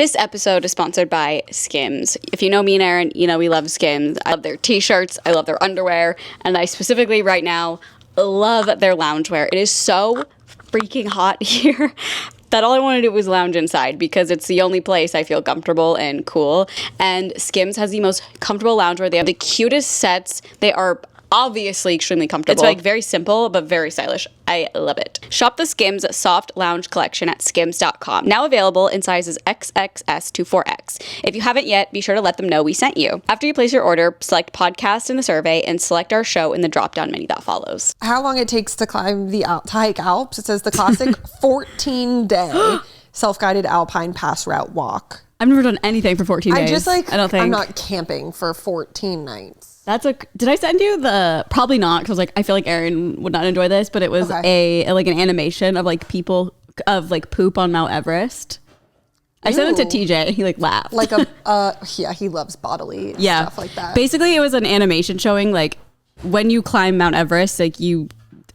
This episode is sponsored by Skims. If you know me and Erin, you know we love Skims. I love their t-shirts, I love their underwear, and I specifically right now love their loungewear. It is so freaking hot here that all I want to do was lounge inside because it's the only place I feel comfortable and cool. And Skims has the most comfortable loungewear. They have the cutest sets. They are obviously extremely comfortable. It's like very simple, but very stylish. I love it. Shop the Skims Soft Lounge Collection at skims.com. Now available in sizes XXS to 4X. If you haven't yet, be sure to let them know we sent you. After you place your order, select podcast in the survey and select our show in the drop-down menu that follows. How long it takes to climb to hike Alps? It says the classic 14-day self-guided alpine pass route walk. I've never done anything for 14 days. I don't think. I'm not camping for 14 nights. Did I send you probably not, because I feel like Erin would not enjoy this, but it was an animation of people of poop on Mount Everest. I sent it to TJ. He laughed. He loves bodily stuff like that. Basically, it was an animation showing when you climb Mount Everest, you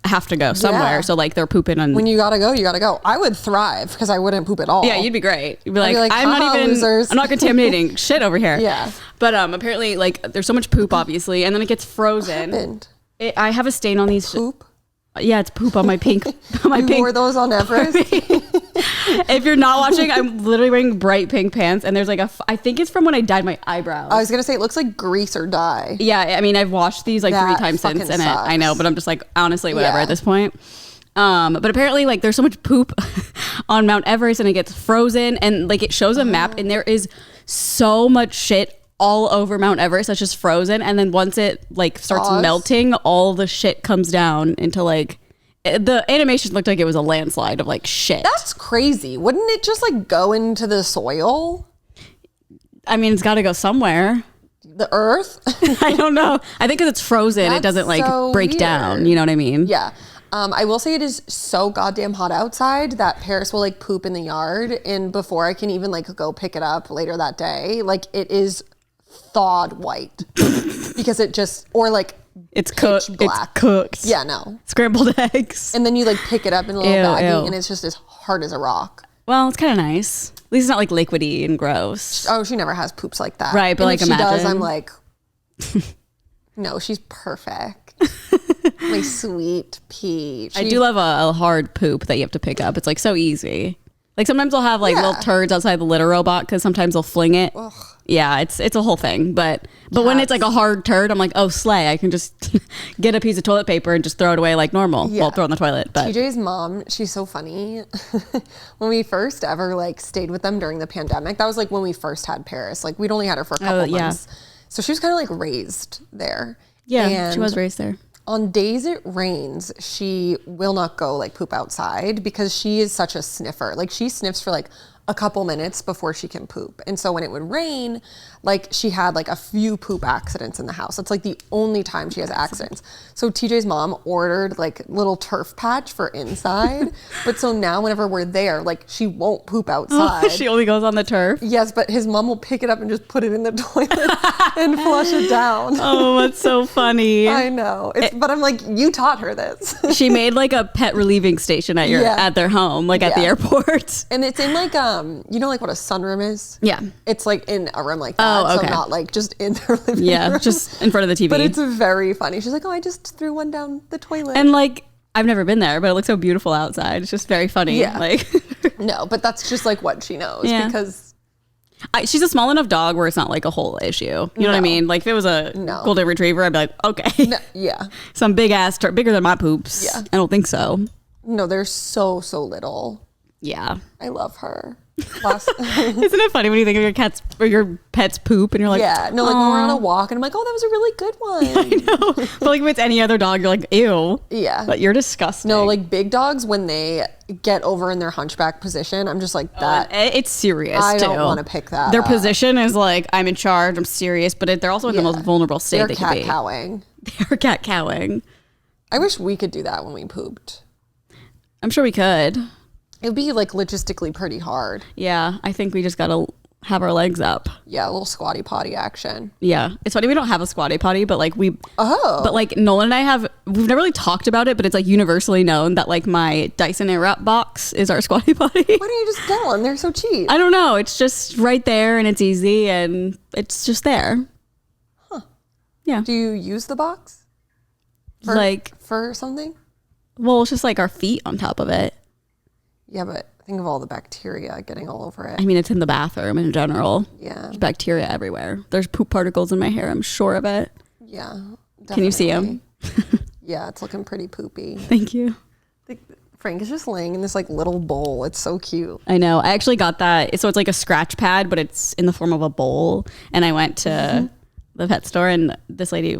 have to go somewhere. Yeah. So they're pooping on. When you gotta go, you gotta go. I would thrive because I wouldn't poop at all. Yeah, you'd be great. You'd be I'm not contaminating shit over here. Yeah. But apparently there's so much poop obviously, and then it gets frozen. What happened? I have a stain on these. Poop? Yeah, it's poop on my pink. You wore those on Everest? If you're not watching, I'm literally wearing bright pink pants, and there's I think it's from when I dyed my eyebrows. I was gonna say it looks like grease or dye. Yeah, I mean I've washed these 3 times since, and I know, but I'm just honestly whatever at this point. But apparently there's so much poop on Mount Everest, and it gets frozen, and it shows a map, and there is so much shit all over Mount Everest that's just frozen, and then once it starts melting, all the shit comes down into the animation looked like it was a landslide of shit. That's crazy. Wouldn't it just go into the soil? I mean, it's got to go somewhere. The earth? I don't know. I think because it's frozen, it doesn't so break weird. Down. You know what I mean? Yeah. I will say it is so goddamn hot outside that Paris will poop in the yard, and before I can even go pick it up later that day, it is thawed white because it just it's cooked. Black. It's cooked. Yeah, no. Scrambled eggs. And then you pick it up in a little baggie, and it's just as hard as a rock. Well, it's kind of nice. At least it's not liquidy and gross. Oh, she never has poops like that. Right, but if she does, I'm no, she's perfect. My sweet peach. I do love a hard poop that you have to pick up. It's so easy. Sometimes I'll have little turds outside the litter robot because sometimes they'll fling it. Ugh. Yeah, it's a whole thing. But when it's a hard turd, I'm oh, slay. I can just get a piece of toilet paper and just throw it away like normal. Yeah. Well, throw it in the toilet. But TJ's mom, she's so funny. When we first ever stayed with them during the pandemic, that was when we first had Paris. We'd only had her for a couple months. So she was kind of raised there. Yeah, and she was raised there. On days it rains, she will not go poop outside because she is such a sniffer. She sniffs for a couple minutes before she can poop. And so when it would rain, she had a few poop accidents in the house. That's the only time she has accidents. So TJ's mom ordered little turf patch for inside. But so now whenever we're there, she won't poop outside. She only goes on the turf? Yes, but his mom will pick it up and just put it in the toilet and flush it down. Oh, that's so funny. I know. But I'm you taught her this. She made a pet relieving station at their home, at the airport. And it's in you know what a sunroom is? Yeah. It's in a room like that. Oh, okay. So not just in their living room. Yeah, just in front of the TV. But it's very funny. She's oh, I just threw one down the toilet. And I've never been there, but it looks so beautiful outside. It's just very funny. Yeah. No, but that's just what she knows because she's a small enough dog where it's not a whole issue. You know what I mean? If it was a golden retriever, I'd be okay. No, yeah. Some big ass bigger than my poops. Yeah. I don't think so. No, they're so little. Yeah. I love her. Isn't it funny when you think of your cat's or your pet's poop and you're yeah, no, when we're on a walk and I'm oh, that was a really good one. I know. But if it's any other dog, you're ew. Yeah. But you're disgusting. No, big dogs, when they get over in their hunchback position, I'm just that. It's serious, I don't want to pick that Their up. Position is I'm in charge, I'm serious, but they're also in the most vulnerable state they could be. They're cat-cowing. They're cat-cowing. I wish we could do that when we pooped. I'm sure we could. It would be logistically pretty hard. Yeah, I think we just gotta have our legs up. Yeah, a little squatty potty action. Yeah. It's funny we don't have a squatty potty, but like but like Nolan and we've never really talked about it, but it's like universally known that like my Dyson Airwrap box is our squatty potty. Why don't you just get one? They're so cheap. I don't know. It's just right there and it's easy and it's just there. Huh. Yeah. Do you use the box? For something? Well, it's just like our feet on top of it. Yeah, but think of all the bacteria getting all over it. I mean, it's in the bathroom in general. Yeah. There's bacteria everywhere. There's poop particles in my hair. I'm sure of it. Yeah. Definitely. Can you see them? Yeah, it's looking pretty poopy. Thank you. Frank is just laying in this like little bowl. It's so cute. I know. I actually got that. So it's like a scratch pad, but it's in the form of a bowl. And I went to the pet store and this lady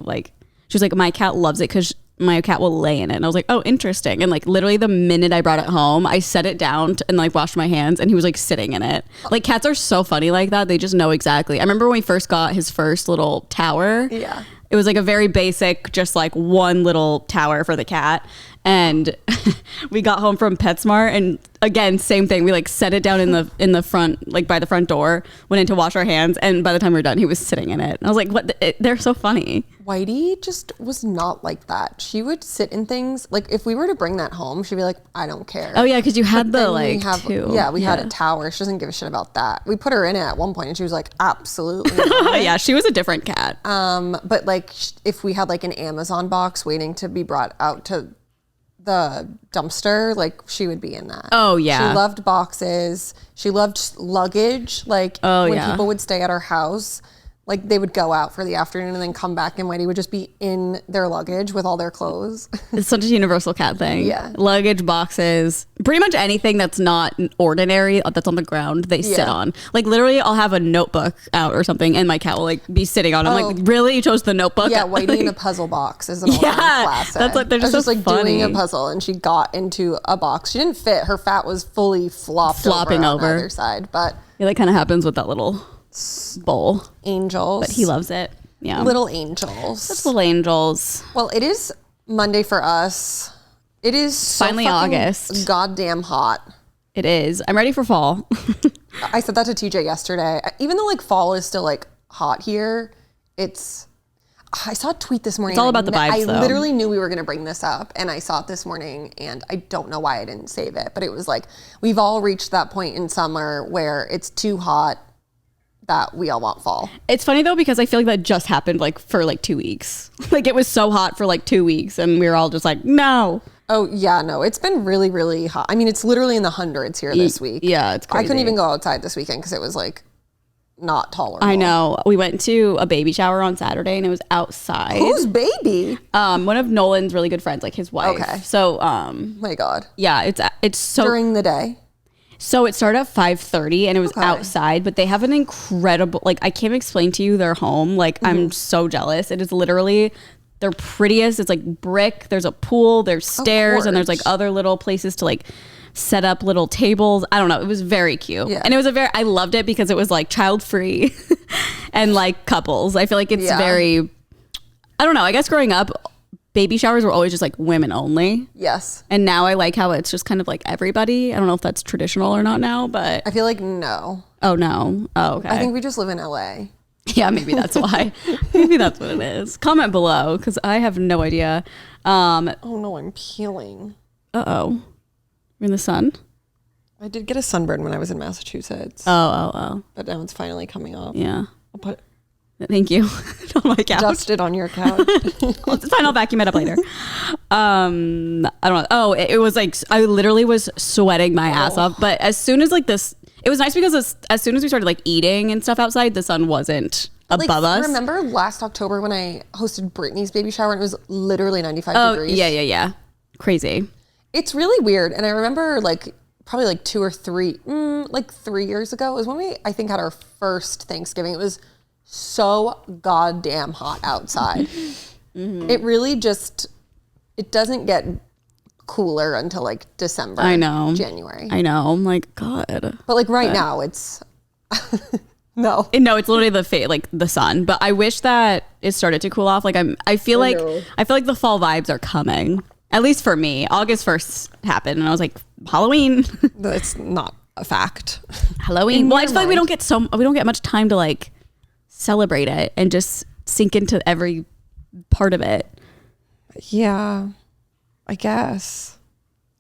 she was like, my cat loves it because my cat will lay in it. And I was like, oh, interesting. And like literally the minute I brought it home, I set it down and like washed my hands and he was like sitting in it. Like cats are so funny like that. They just know exactly. I remember when we first got his first little tower. Yeah. It was like a very basic, just like one little tower for the cat. And we got home from PetSmart and again, same thing. We like set it down in the front, like by the front door, went in to wash our hands. And by the time we were done, he was sitting in it. And I was like, what? They're so funny. Whitey just was not like that. She would sit in things like if we were to bring that home, she'd be like, I don't care. Oh yeah. Cause you had two. Yeah. We had a tower. She doesn't give a shit about that. We put her in it at one point and she was like, absolutely not. Yeah. She was a different cat. But like if we had like an Amazon box waiting to be brought out to the dumpster, like she would be in that. Oh yeah. She loved boxes. She loved luggage. Like when people would stay at our house, like they would go out for the afternoon and then come back and Whitey would just be in their luggage with all their clothes. It's such a universal cat thing. Yeah. Luggage, boxes, pretty much anything that's not ordinary that's on the ground, they sit on. Like literally I'll have a notebook out or something and my cat will like be sitting on it. I'm like, really? You chose the notebook? Yeah, Whitey in a puzzle box is an all-around classic. That's like, they're just, so funny. Doing a puzzle and she got into a box. She didn't fit. Her fat was fully flopping over on the other side. But yeah, that kind of happens with that little bowl. Angels. But he loves it. Yeah. Little angels. That's little angels. Well, it is Monday for us. It is finally August. Goddamn hot. It is. I'm ready for fall. I said that to TJ yesterday. Even though like fall is still like hot here, I saw a tweet this morning. It's all about the vibes, I literally knew we were going to bring this up and I saw it this morning and I don't know why I didn't save it, but it was like, we've all reached that point in summer where it's too hot that we all want fall. It's funny though, because I feel like that just happened like for like 2 weeks. Like it was so hot for like 2 weeks and we were all just like, no. Oh yeah, no, it's been really, really hot. I mean, it's literally in the hundreds here this week. Yeah, it's crazy. I couldn't even go outside this weekend because it was like not tolerable. I know. We went to a baby shower on Saturday and it was outside. Whose baby? One of Nolan's really good friends, like his wife. Okay. So, my God. Yeah, it's so during the day. So it started at 5:30 and it was outside, but they have an incredible, like I can't explain to you their home. Like I'm so jealous. It is literally their prettiest. It's like brick. There's a pool, there's stairs, and there's like other little places to like set up little tables. I don't know. It was very cute. Yeah. And it was I loved it because it was like child free and like couples. I feel like it's very, I don't know. I guess growing up, baby showers were always just like women only. Yes. And now I like how it's just kind of like everybody. I don't know if that's traditional or not now, but I feel like no. Oh no. Oh, okay. I think we just live in LA. Yeah, maybe that's why. Maybe that's what it is. Comment below because I have no idea. Oh no, I'm peeling. Uh-oh. You're in the sun? I did get a sunburn when I was in Massachusetts. Oh. But now it's finally coming off. Yeah. I'll put Thank you. On my couch. Dust it on your couch. It's fine. I'll vacuum it up later. I don't know. Oh, it was like, I literally was sweating my ass off. But as soon as like this, it was nice because as soon as we started like eating and stuff outside, the sun wasn't above us. Remember last October when I hosted Brittany's baby shower and it was literally 95 degrees? Yeah. Crazy. It's really weird. And I remember like probably like 2 or 3, like 3 years ago, it was when we, I think, had our first Thanksgiving. It was so goddamn hot outside. It really just, it doesn't get cooler until like December. I know. January. I know. I'm like, God. But like right now it's, no, it's literally the sun. But I wish that it started to cool off. Like I feel like the fall vibes are coming. At least for me. August 1st happened and I was like, Halloween. It's not a fact. Halloween. Well, I just feel like we don't get much time to like celebrate it and just sink into every part of it. Yeah, I guess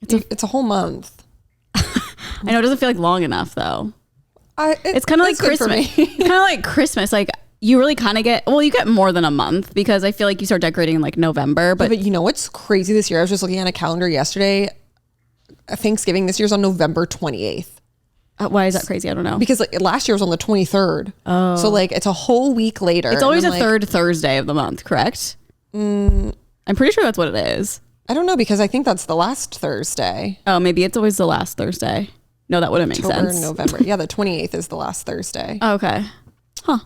it's a whole month. I know it doesn't feel like long enough though. It's kind of like Christmas. Kind of like Christmas. Like you really kind of you get more than a month because I feel like you start decorating in like November. But you know what's crazy this year? I was just looking at a calendar yesterday. Thanksgiving this year's on November 28th. Why is that crazy? I don't know. Because like last year was on the 23rd. Oh. So like it's a whole week later. It's always a third Thursday of the month, correct? I'm pretty sure that's what it is. I don't know because I think that's the last Thursday. Oh, maybe it's always the last Thursday. No, that wouldn't make sense. November. Yeah, the 28th is the last Thursday. Oh, okay. Huh.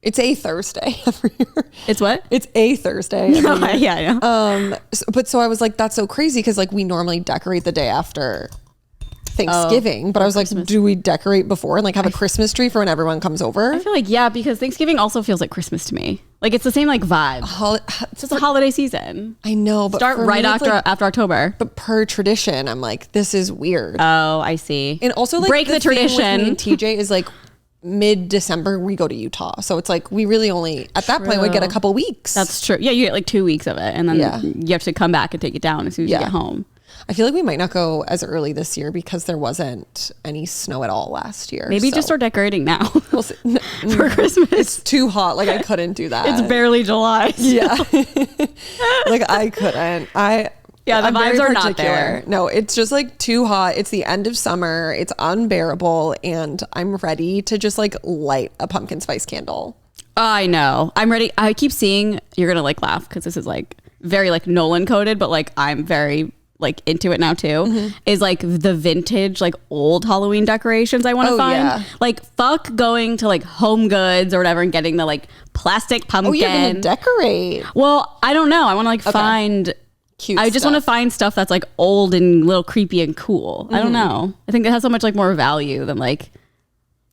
It's a Thursday every year. It's what? It's a Thursday. Yeah, I know. So I was like, that's so crazy because like we normally decorate the day after Thanksgiving, but I was like, do we decorate before and like have a Christmas tree for when everyone comes over? I feel like, yeah, because Thanksgiving also feels like Christmas to me. Like it's the same like vibe. It's just a holiday season. I know, but start right after October. But per tradition, I'm like, this is weird. Oh, I see. And also like break the tradition. With me and TJ is like mid-December we go to Utah, so it's like we really only at that point would get a couple weeks. That's true. Yeah, you get like 2 weeks of it, and then you have to come back and take it down as soon as you get home. I feel like we might not go as early this year because there wasn't any snow at all last year. Maybe just start decorating now. We'll for Christmas. It's too hot. Like I couldn't do that. It's barely July. Yeah. Like I couldn't. The vibes are not there. No, it's just like too hot. It's the end of summer. It's unbearable. And I'm ready to just like light a pumpkin spice candle. I know. I'm ready. I keep seeing, you're going to like laugh because this is like very like Nolan coded, but like I'm very like into it now too, is like the vintage like old Halloween decorations I want to find. Yeah. Like fuck going to like Home Goods or whatever and getting the like plastic pumpkin. Oh, you're gonna decorate. Well, I don't know. I want to like find cute I just want to find stuff that's like old and a little creepy and cool. I don't know. I think it has so much like more value than like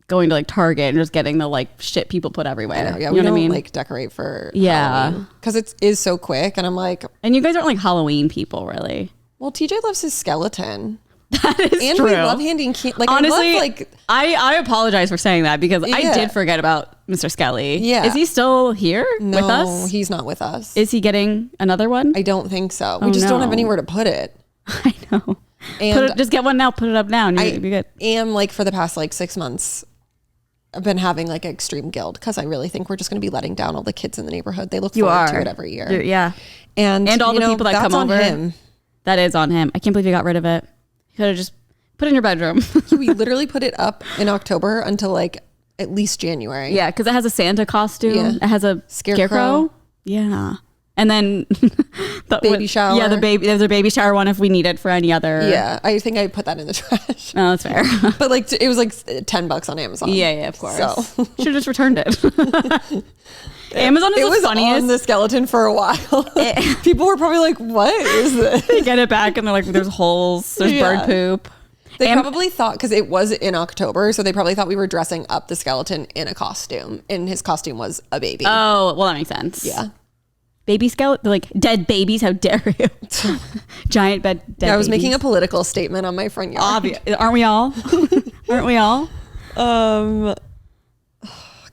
going to like Target and just getting the like shit people put everywhere. I know, yeah, you know what I mean? Like decorate for Halloween because it is so quick, and I'm like, and you guys aren't like Halloween people, really. Well, TJ loves his skeleton. That is and true. We love handing like honestly, I love, like I apologize for saying that because I did forget about Mr. Skelly. Yeah, is he still here with us? No, he's not with us. Is he getting another one? I don't think so. We just don't have anywhere to put it. I know. And just get one now. Put it up now, and you'll be good. Am like for the past like 6 months, I've been having like extreme guilt because I really think we're just going to be letting down all the kids in the neighborhood. They look forward to it every year. And all the people that come over. Him. That is on him. I can't believe you got rid of it. You could have just put it in your bedroom. We literally put it up in October until like at least January. Yeah, because it has a Santa costume. Yeah. It has a scarecrow. Yeah. And then the baby shower. Yeah, there's a baby shower one if we need it for any other. Yeah, I think I put that in the trash. Oh, that's fair. But like it was like $10 on Amazon. Yeah, of course. So should have just returned it. Amazon is the funniest. It was on the skeleton for a while. People were probably like, what is this? They get it back and they're like, there's holes, there's bird poop. They probably thought, because it was in October, so they probably thought we were dressing up the skeleton in a costume, and his costume was a baby. Oh, well, that makes sense. Yeah. Baby skeleton, like dead babies, how dare you? Giant dead I was making a political statement on my front yard. Obvious. Aren't we all? Aren't we all?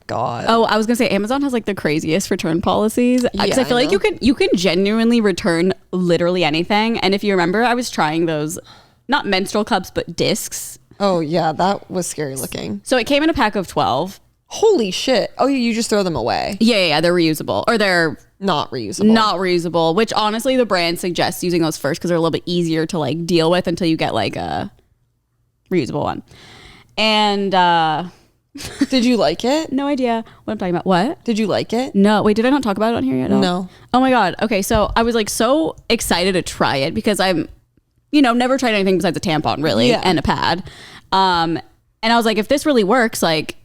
God. Oh, I was gonna say Amazon has like the craziest return policies because I feel like you can genuinely return literally anything. And if you remember, I was trying those, not menstrual cups, but discs. Oh yeah, that was scary looking. So it came in a pack of 12. Holy shit! Oh, you just throw them away? Yeah, they're reusable, or they're not reusable. Which honestly, the brand suggests using those first because they're a little bit easier to like deal with until you get like a reusable one. And did you like it? No idea what I'm talking about. What? Did you like it? No. Wait, did I not talk about it on here yet? No. Oh my God. Okay. So I was like so excited to try it because I'm, never tried anything besides a tampon really and a pad. And I was like, if this really works, like,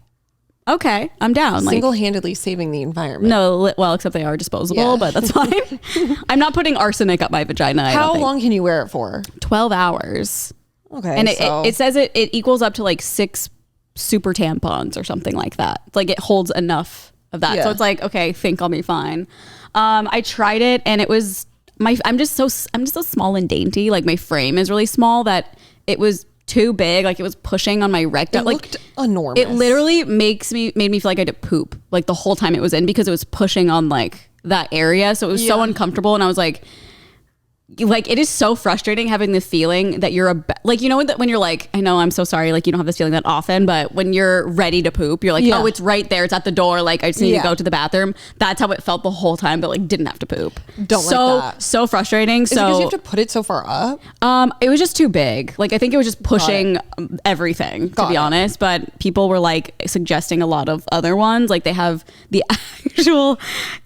okay, I'm down. Single-handedly saving the environment. No, well, except they are disposable, but that's fine. I'm not putting arsenic up my vagina. How long can you wear it for? 12 hours. Okay. And it says it equals up to like 6 super tampons or something like that. Like it holds enough of that. So it's like, okay, think I'll be fine. I tried it and it was I'm just so small and dainty. Like my frame is really small that it was too big. Like it was pushing on my rectum. It like looked enormous. It literally made me feel like I had to poop like the whole time it was in because it was pushing on like that area. So it was so uncomfortable. And I was like it is so frustrating having the feeling that you're like, you know, when you're like, I know I'm so sorry, like you don't have this feeling that often, but when you're ready to poop, you're like, oh, it's right there, it's at the door, like I just need to go to the bathroom. That's how it felt the whole time, but like didn't have to poop. So frustrating. Is it because you have to put it so far up? It was just too big. Like I think it was just pushing everything, to be honest. But people were like suggesting a lot of other ones. Like they have the actual.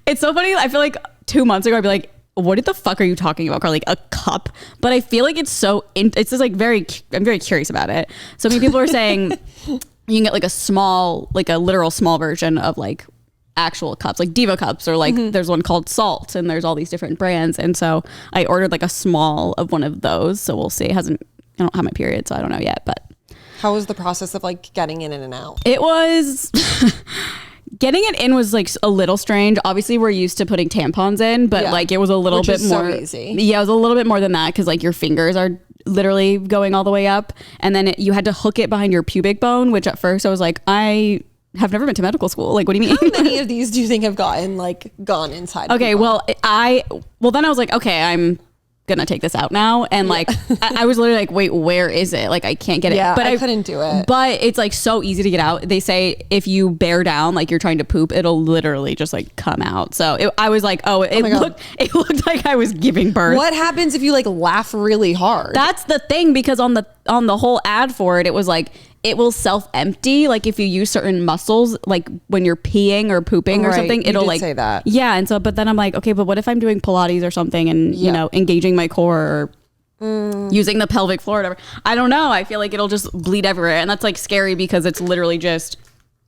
It's so funny. I feel like 2 months ago I'd be like, what the fuck are you talking about, Carl? Like a cup? But I feel like it's so, it's just like I'm very curious about it. So many people are saying you can get like a literal small version of like actual cups, like Diva cups, or like there's one called Salt, and there's all these different brands. And so I ordered like a small of one of those. So we'll see. I don't have my period, so I don't know yet. But how was the process of like getting in and out? It was... Getting it in was like a little strange. Obviously, we're used to putting tampons in, but like it was a little bit more easy. Yeah, it was a little bit more than that because like your fingers are literally going all the way up, and then you had to hook it behind your pubic bone. Which at first I was like, I have never been to medical school. Like, what do you mean? How many of these do you think have gone inside? Okay, well then I was like, okay, I'm gonna take this out now, and like I was literally like, wait, where is it? Like I can't get it. But I couldn't do it. But it's like so easy to get out. They say if you bear down like you're trying to poop, it'll literally just like come out. So I was like, it looked like I was giving birth. What happens if you like laugh really hard? That's the thing, because on the whole ad for it was like it will self-empty, like if you use certain muscles, like when you're peeing or pooping or something, it'll like say that. Yeah, and so but then I'm like, okay, but what if I'm doing Pilates or something and you know, engaging my core or using the pelvic floor or whatever? I don't know. I feel like it'll just bleed everywhere, and that's like scary because it's literally just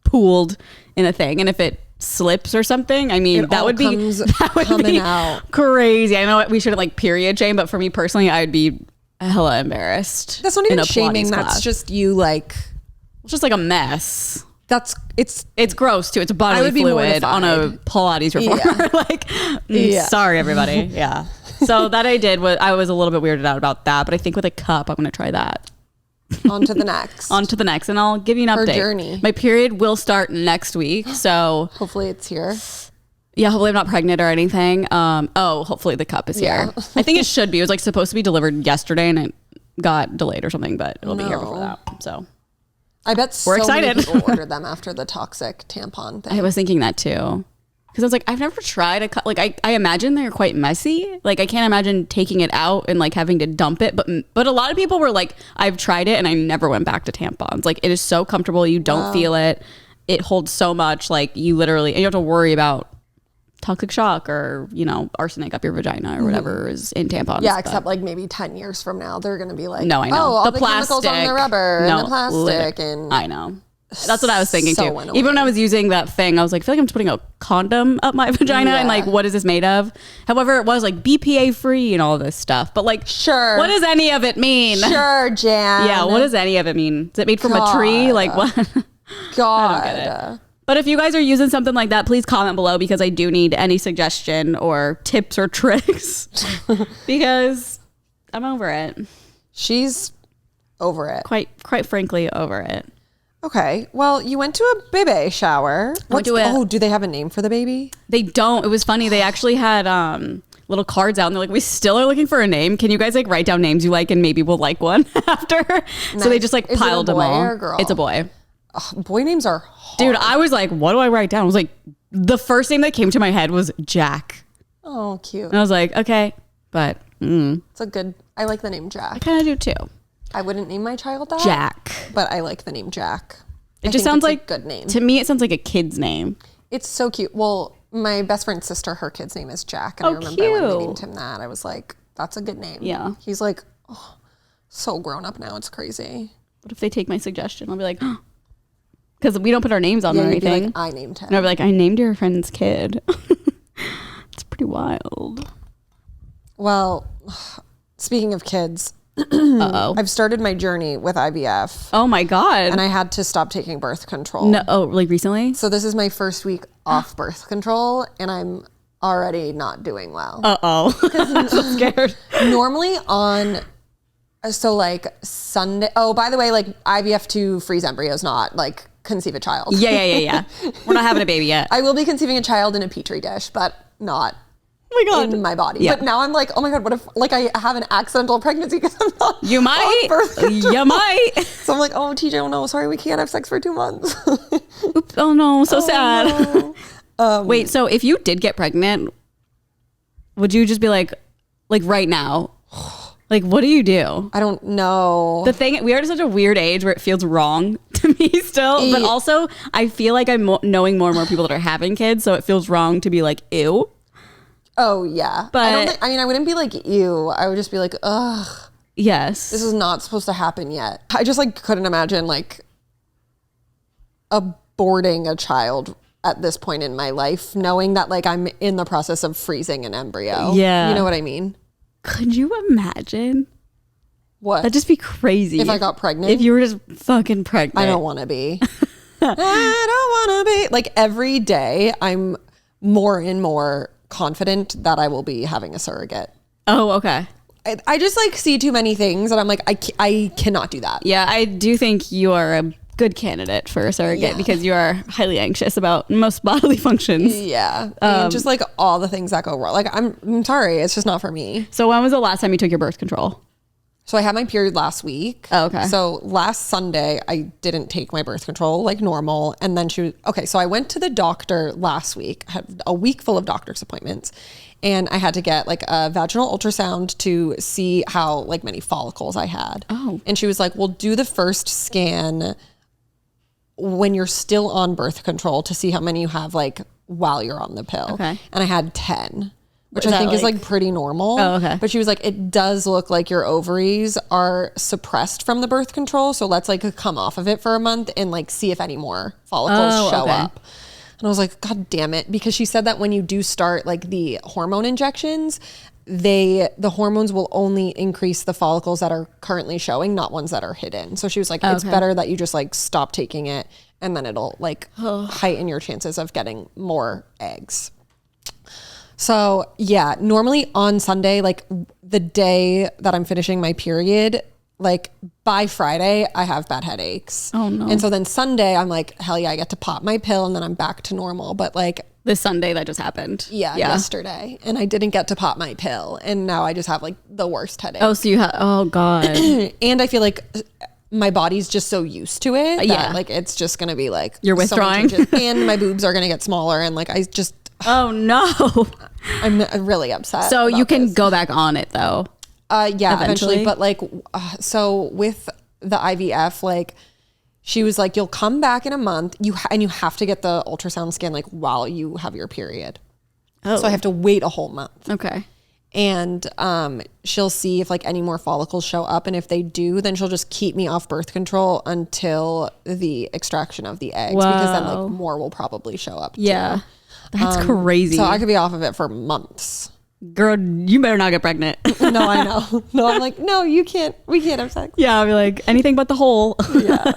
pooled in a thing, and if it slips or something, I mean, that would be out crazy. I know we shouldn't like period shame, but for me personally, I'd be hella embarrassed. That's not even shaming. That's just you like. It's just like a mess. It's gross too. It's bodily fluid on a Pilates reformer. Sorry everybody. Yeah. So that I did was I was a little bit weirded out about that, but I think with a cup I'm gonna try that. On to the next. And I'll give you an update. Journey. My period will start next week, so hopefully it's here. Yeah, hopefully I'm not pregnant or anything. Hopefully the cup is here. I think it should be. It was like supposed to be delivered yesterday and it got delayed or something, but it'll be here before that. So I bet we're excited. Many people ordered them after the toxic tampon thing. I was thinking that too. Because I was like, I've never tried a cut. Like I imagine they're quite messy. Like I can't imagine taking it out and like having to dump it. But a lot of people were like, I've tried it and I never went back to tampons. Like it is so comfortable. You don't feel it. It holds so much. Like you literally, and you don't have to worry about toxic shock or, you know, arsenic up your vagina or whatever is in tampons. Yeah, except like maybe 10 years from now, they're going to be like, no, I know. Oh, all the chemicals on the rubber and the plastic. And I know. That's what I was thinking too. Annoying. Even when I was using that thing, I was like, I feel like I'm just putting a condom up my vagina and like, what is this made of? However, it was like BPA free and all this stuff. But like, sure, what does any of it mean? Sure, Jan. Yeah, what does any of it mean? Is it made from a tree? Like what? God. I don't get it. But if you guys are using something like that, please comment below because I do need any suggestion or tips or tricks because I'm over it. She's over it. Quite frankly, over it. Okay. Well, you went to a baby shower. Do they have a name for the baby? They don't. It was funny. They actually had little cards out and they're like, we still are looking for a name. Can you guys like write down names you like and maybe we'll like one after? Nice. So they just like piled them all. Or girl? It's a boy. Boy names are hard. Dude, I was like, what do I write down? I was like, the first name that came to my head was Jack. Oh, cute. And I was like, okay, but it's a good. I like the name Jack. I kind of do too. I wouldn't name my child that. Jack. But I like the name Jack. It just sounds like a good name. To me, it sounds like a kid's name. It's so cute. Well, my best friend's sister, her kid's name is Jack. And I remember when they named him that. I was like, that's a good name. Yeah. He's like, so grown up now. It's crazy. What if they take my suggestion? I'll be like, because we don't put our names on or anything. Like, I named him. And I'll be like, I named your friend's kid. It's pretty wild. Well, speaking of kids, Uh-oh. I've started my journey with IVF. Oh my God. And I had to stop taking birth control. No, like recently? So this is my first week off birth control and I'm already not doing well. Uh-oh. I'm so scared. Normally on So like Sunday. Oh, by the way, like IVF to freeze embryos, not like conceive a child. Yeah. We're not having a baby yet. I will be conceiving a child in a petri dish, but not in my body. Yeah. But now I'm like, oh my God, what if like I have an accidental pregnancy because I'm not You might. You might. So I'm like, oh, TJ, oh no, sorry, we can't have sex for 2 months. Oops, oh no, so sad. No. Wait, so if you did get pregnant, would you just be like right now? Like, what do you do? I don't know. The thing, we are at such a weird age where it feels wrong to me still, but also I feel like I'm knowing more and more people that are having kids, so it feels wrong to be like, ew. Oh yeah, but I wouldn't be like ew. I would just be like, ugh. Yes, this is not supposed to happen yet. I just like couldn't imagine like aborting a child at this point in my life, knowing that like I'm in the process of freezing an embryo. Yeah, you know what I mean. Could you imagine? What? That'd just be crazy. If I got pregnant? If you were just fucking pregnant. I don't want to be. I don't want to be. Like every day, I'm more and more confident that I will be having a surrogate. Oh, okay. I just like see too many things and I'm like, I cannot do that. Yeah, I do think you are a good candidate for a surrogate because you are highly anxious about most bodily functions. Yeah. And just like all the things that go wrong. Like I'm sorry, it's just not for me. So when was the last time you took your birth control? So I had my period last week. Oh, okay. So last Sunday, I didn't take my birth control like normal. And then so I went to the doctor last week. I had a week full of doctor's appointments. And I had to get like a vaginal ultrasound to see how like many follicles I had. Oh. And she was like, well, do the first scan when you're still on birth control to see how many you have like while you're on the pill. Okay. And I had 10. Which I think is like pretty normal. Oh, okay. But she was like, it does look like your ovaries are suppressed from the birth control. So let's like come off of it for a month and like see if any more follicles show up. And I was like, God damn it. Because she said that when you do start like the hormone injections, the hormones will only increase the follicles that are currently showing, not ones that are hidden. So she was like, it's better that you just like stop taking it and then it'll like heighten your chances of getting more eggs. So yeah, normally on Sunday, like the day that I'm finishing my period, like by Friday, I have bad headaches. Oh no. And so then Sunday, I'm like, hell yeah, I get to pop my pill and then I'm back to normal. But like this Sunday that just happened. Yeah, yesterday. And I didn't get to pop my pill. And now I just have like the worst headache. Oh, so you have, oh God. And I feel like my body's just so used to it. That, like it's just going to be like. You're withdrawing. And my boobs are going to get smaller. And like I just. Oh no. I'm really upset. So you can go back on it though. Yeah, eventually. But like, so with the IVF, like she was like, you'll come back in a month. And you have to get the ultrasound scan like while you have your period. Oh. So I have to wait a whole month. Okay. And she'll see if like any more follicles show up. And if they do, then she'll just keep me off birth control until the extraction of the eggs. Whoa. Because then like more will probably show up. Yeah. Too. That's crazy. So I could be off of it for months. Girl, you better not get pregnant. No, I know. No, I'm like, no, you can't. We can't have sex. Yeah, I'll be like, anything but the hole. Yeah.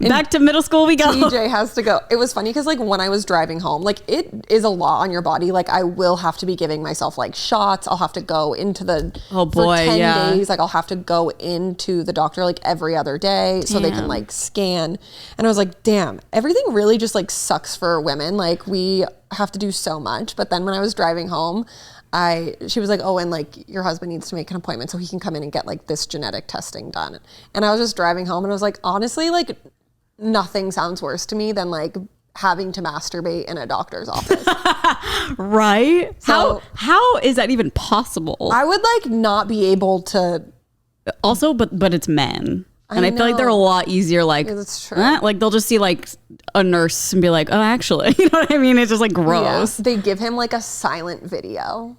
Back to middle school we go. TJ has to go. It was funny because like when I was driving home, like it is a lot on your body. Like I will have to be giving myself like shots. I'll have to go into the for 10 days. Like I'll have to go into the doctor like every other day so they can like scan. And I was like, damn, everything really just like sucks for women. Like we have to do so much. But then when I was driving home, she was like, oh, and like your husband needs to make an appointment so he can come in and get like this genetic testing done. And I was just driving home and I was like, honestly, like nothing sounds worse to me than like having to masturbate in a doctor's office. Right? So, how is that even possible? I would like not be able to. Also, but it's men. And I feel like they're a lot easier, like, that's true. Like they'll just see like a nurse and be like, oh, actually, you know what I mean? It's just like gross. Yeah. They give him like a silent video.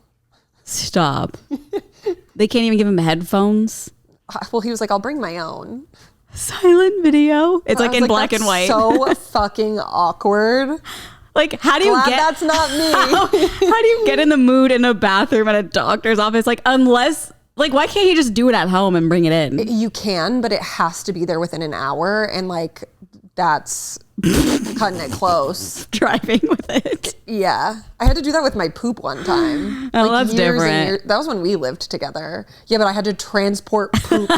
Stop. They can't even give him headphones. Well, he was like, I'll bring my own. Silent video? It's like in black and white. So fucking awkward. Like, how do you get... That's not me. How do you get in the mood in a bathroom at a doctor's office? Like, unless... Like, why can't you just do it at home and bring it in? You can, but it has to be there within an hour. And like, that's cutting it close. Driving with it. Yeah. I had to do that with my poop one time. Oh, that's different. That was when we lived together. Yeah, but I had to transport poop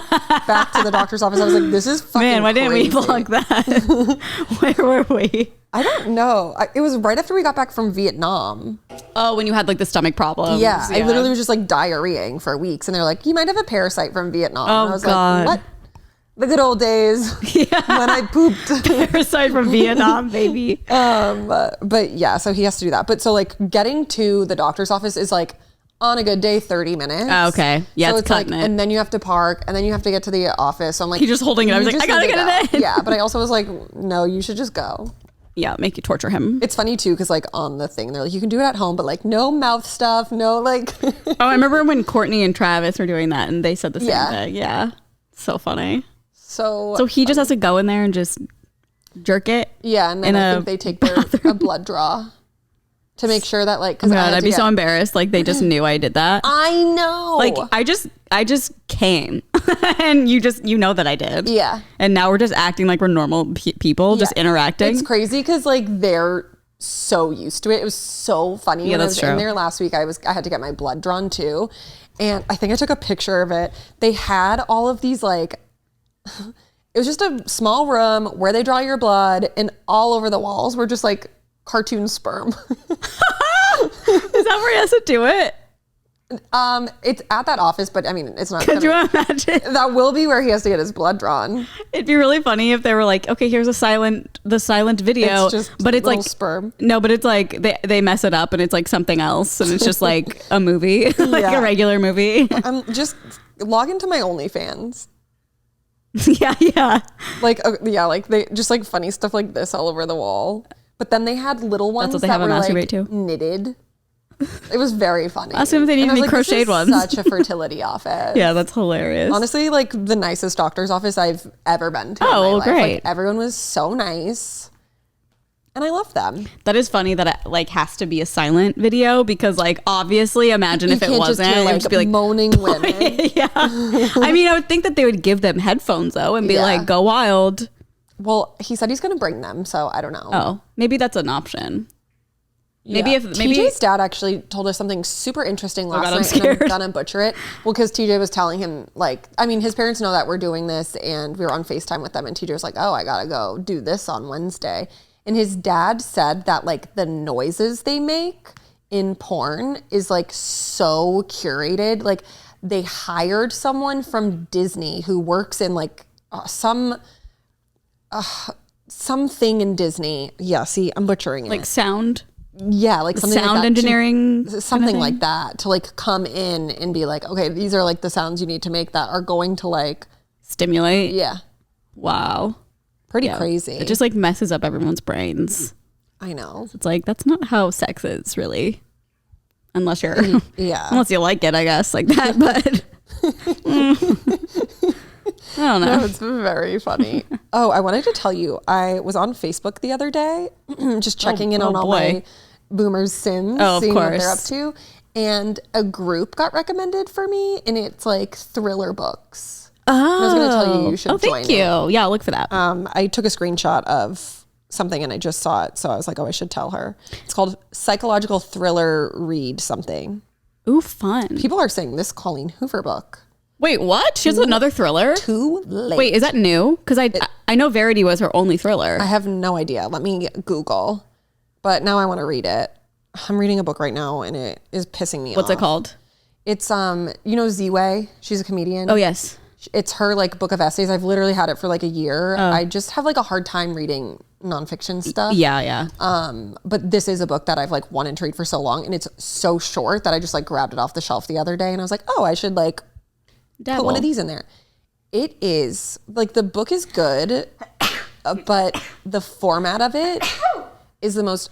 back to the doctor's office. I was like, this is fucking Man, why didn't we crazy. vlog that? Where were we? I don't know. It was right after we got back from Vietnam. Oh, when you had like the stomach problems. Yeah. I literally was just like diarrheaing for weeks. And they're like, you might have a parasite from Vietnam. Oh, and I was God. like, what? The good old days when I pooped. Parasite from Vietnam, baby. But yeah, so he has to do that. But so like getting to the doctor's office is like on a good day 30 minutes. Oh, okay. Yeah, so it's cutting like, it. and then you have to park, and then you have to get to the office. So I'm like, He's just holding it. I was like, I gotta get it in. Yeah, but I also was like, no, you should just go. Yeah, make you torture him. It's funny too, because like on the thing, they're like, you can do it at home, but like no mouth stuff, no like. Oh, I remember when Courtney and Travis were doing that, and they said the same Yeah. thing. Yeah, so funny. So he just has to go in there and just jerk it. yeah, and then I think they take a blood draw to make sure that like. Oh my God, I'd be so embarrassed. Like they just knew I did that. I know. Like I just came, and you know that I did. Yeah. And now we're just acting like we're normal people, just interacting. It's crazy because like they're so used to it. It was so funny. Yeah, when that's I was true. in there last week, I had to get my blood drawn too, and I think I took a picture of it. They had all of these like. It was just a small room where they draw your blood, and all over the walls were just like cartoon sperm. Is that where he has to do it? It's at that office, but I mean, it's not. Could you imagine? That will be where he has to get his blood drawn. It'd be really funny if they were like, okay, here's the silent video, It's just but it's little like sperm. No, but it's like they mess it up and it's like something else, and it's just like a movie, like Yeah. a regular movie. Just log into my OnlyFans. yeah. Like like they just like funny stuff like this all over the wall. But then they had little ones what they that have were on like Masturbate too. knitted. It was very funny. Ask them if they need And I was any like, this crocheted is ones. Such a fertility office. Yeah, that's hilarious. Honestly, like the nicest doctor's office I've ever been to. Oh, in my life. great. Like, everyone was so nice, and I love them. That is funny that it like has to be a silent video because like obviously imagine if it can't wasn't, just hear, it would just be like moaning women. yeah. I mean, I would think that they would give them headphones though and be Yeah. like, go wild. Well, he said he's going to bring them, so I don't know. Oh, maybe that's an option. Maybe Yeah. if maybe TJ's dad actually told us something super interesting last God, I'm night, and scared. I'm gonna butcher it. Well, because TJ was telling him, like, I mean, his parents know that we're doing this, and we were on FaceTime with them, and TJ was like, "Oh, I gotta go do this on Wednesday," and his dad said that like the noises they make in porn is like so curated. Like they hired someone from Disney who works in like something in Disney. Yeah, see, I'm butchering it. like sound Yeah, like something sound like that, engineering, something like that, to like come in and be like, okay, these are like the sounds you need to make that are going to like, stimulate. yeah, Wow. pretty Yeah. crazy. It just like messes up everyone's brains. I know. It's like that's not how sex is really, unless you're Yeah. unless you like it, I guess, like that. But I don't know. No, it's very funny. Oh, I wanted to tell you, I was on Facebook the other day, just checking in on all my boomers' Sims, Oh, of seeing what they're up course. to, and a group got recommended for me, and it's like thriller books. Oh, I was going to tell you should join thank you. it. Yeah, I'll look for that. I took a screenshot of something and I just saw it. So I was like, oh, I should tell her. It's called Psychological Thriller Read Something. Ooh, fun. People are saying this Colleen Hoover book. Wait, what? She has another thriller? Too late. Wait, is that new? Because I know Verity was her only thriller. I have no idea. Let me Google. But now I want to read it. I'm reading a book right now and it is pissing me off. What's it called? It's, you know, Z-Way? She's a comedian. Oh, yes. It's her like book of essays. I've literally had it for like a year. I just have like a hard time reading nonfiction stuff. Yeah. But this is a book that I've like wanted to read for so long, and it's so short that I just like grabbed it off the shelf the other day, and I was like, oh, I should like put one of these in there. It is like the book is good, but the format of it is the most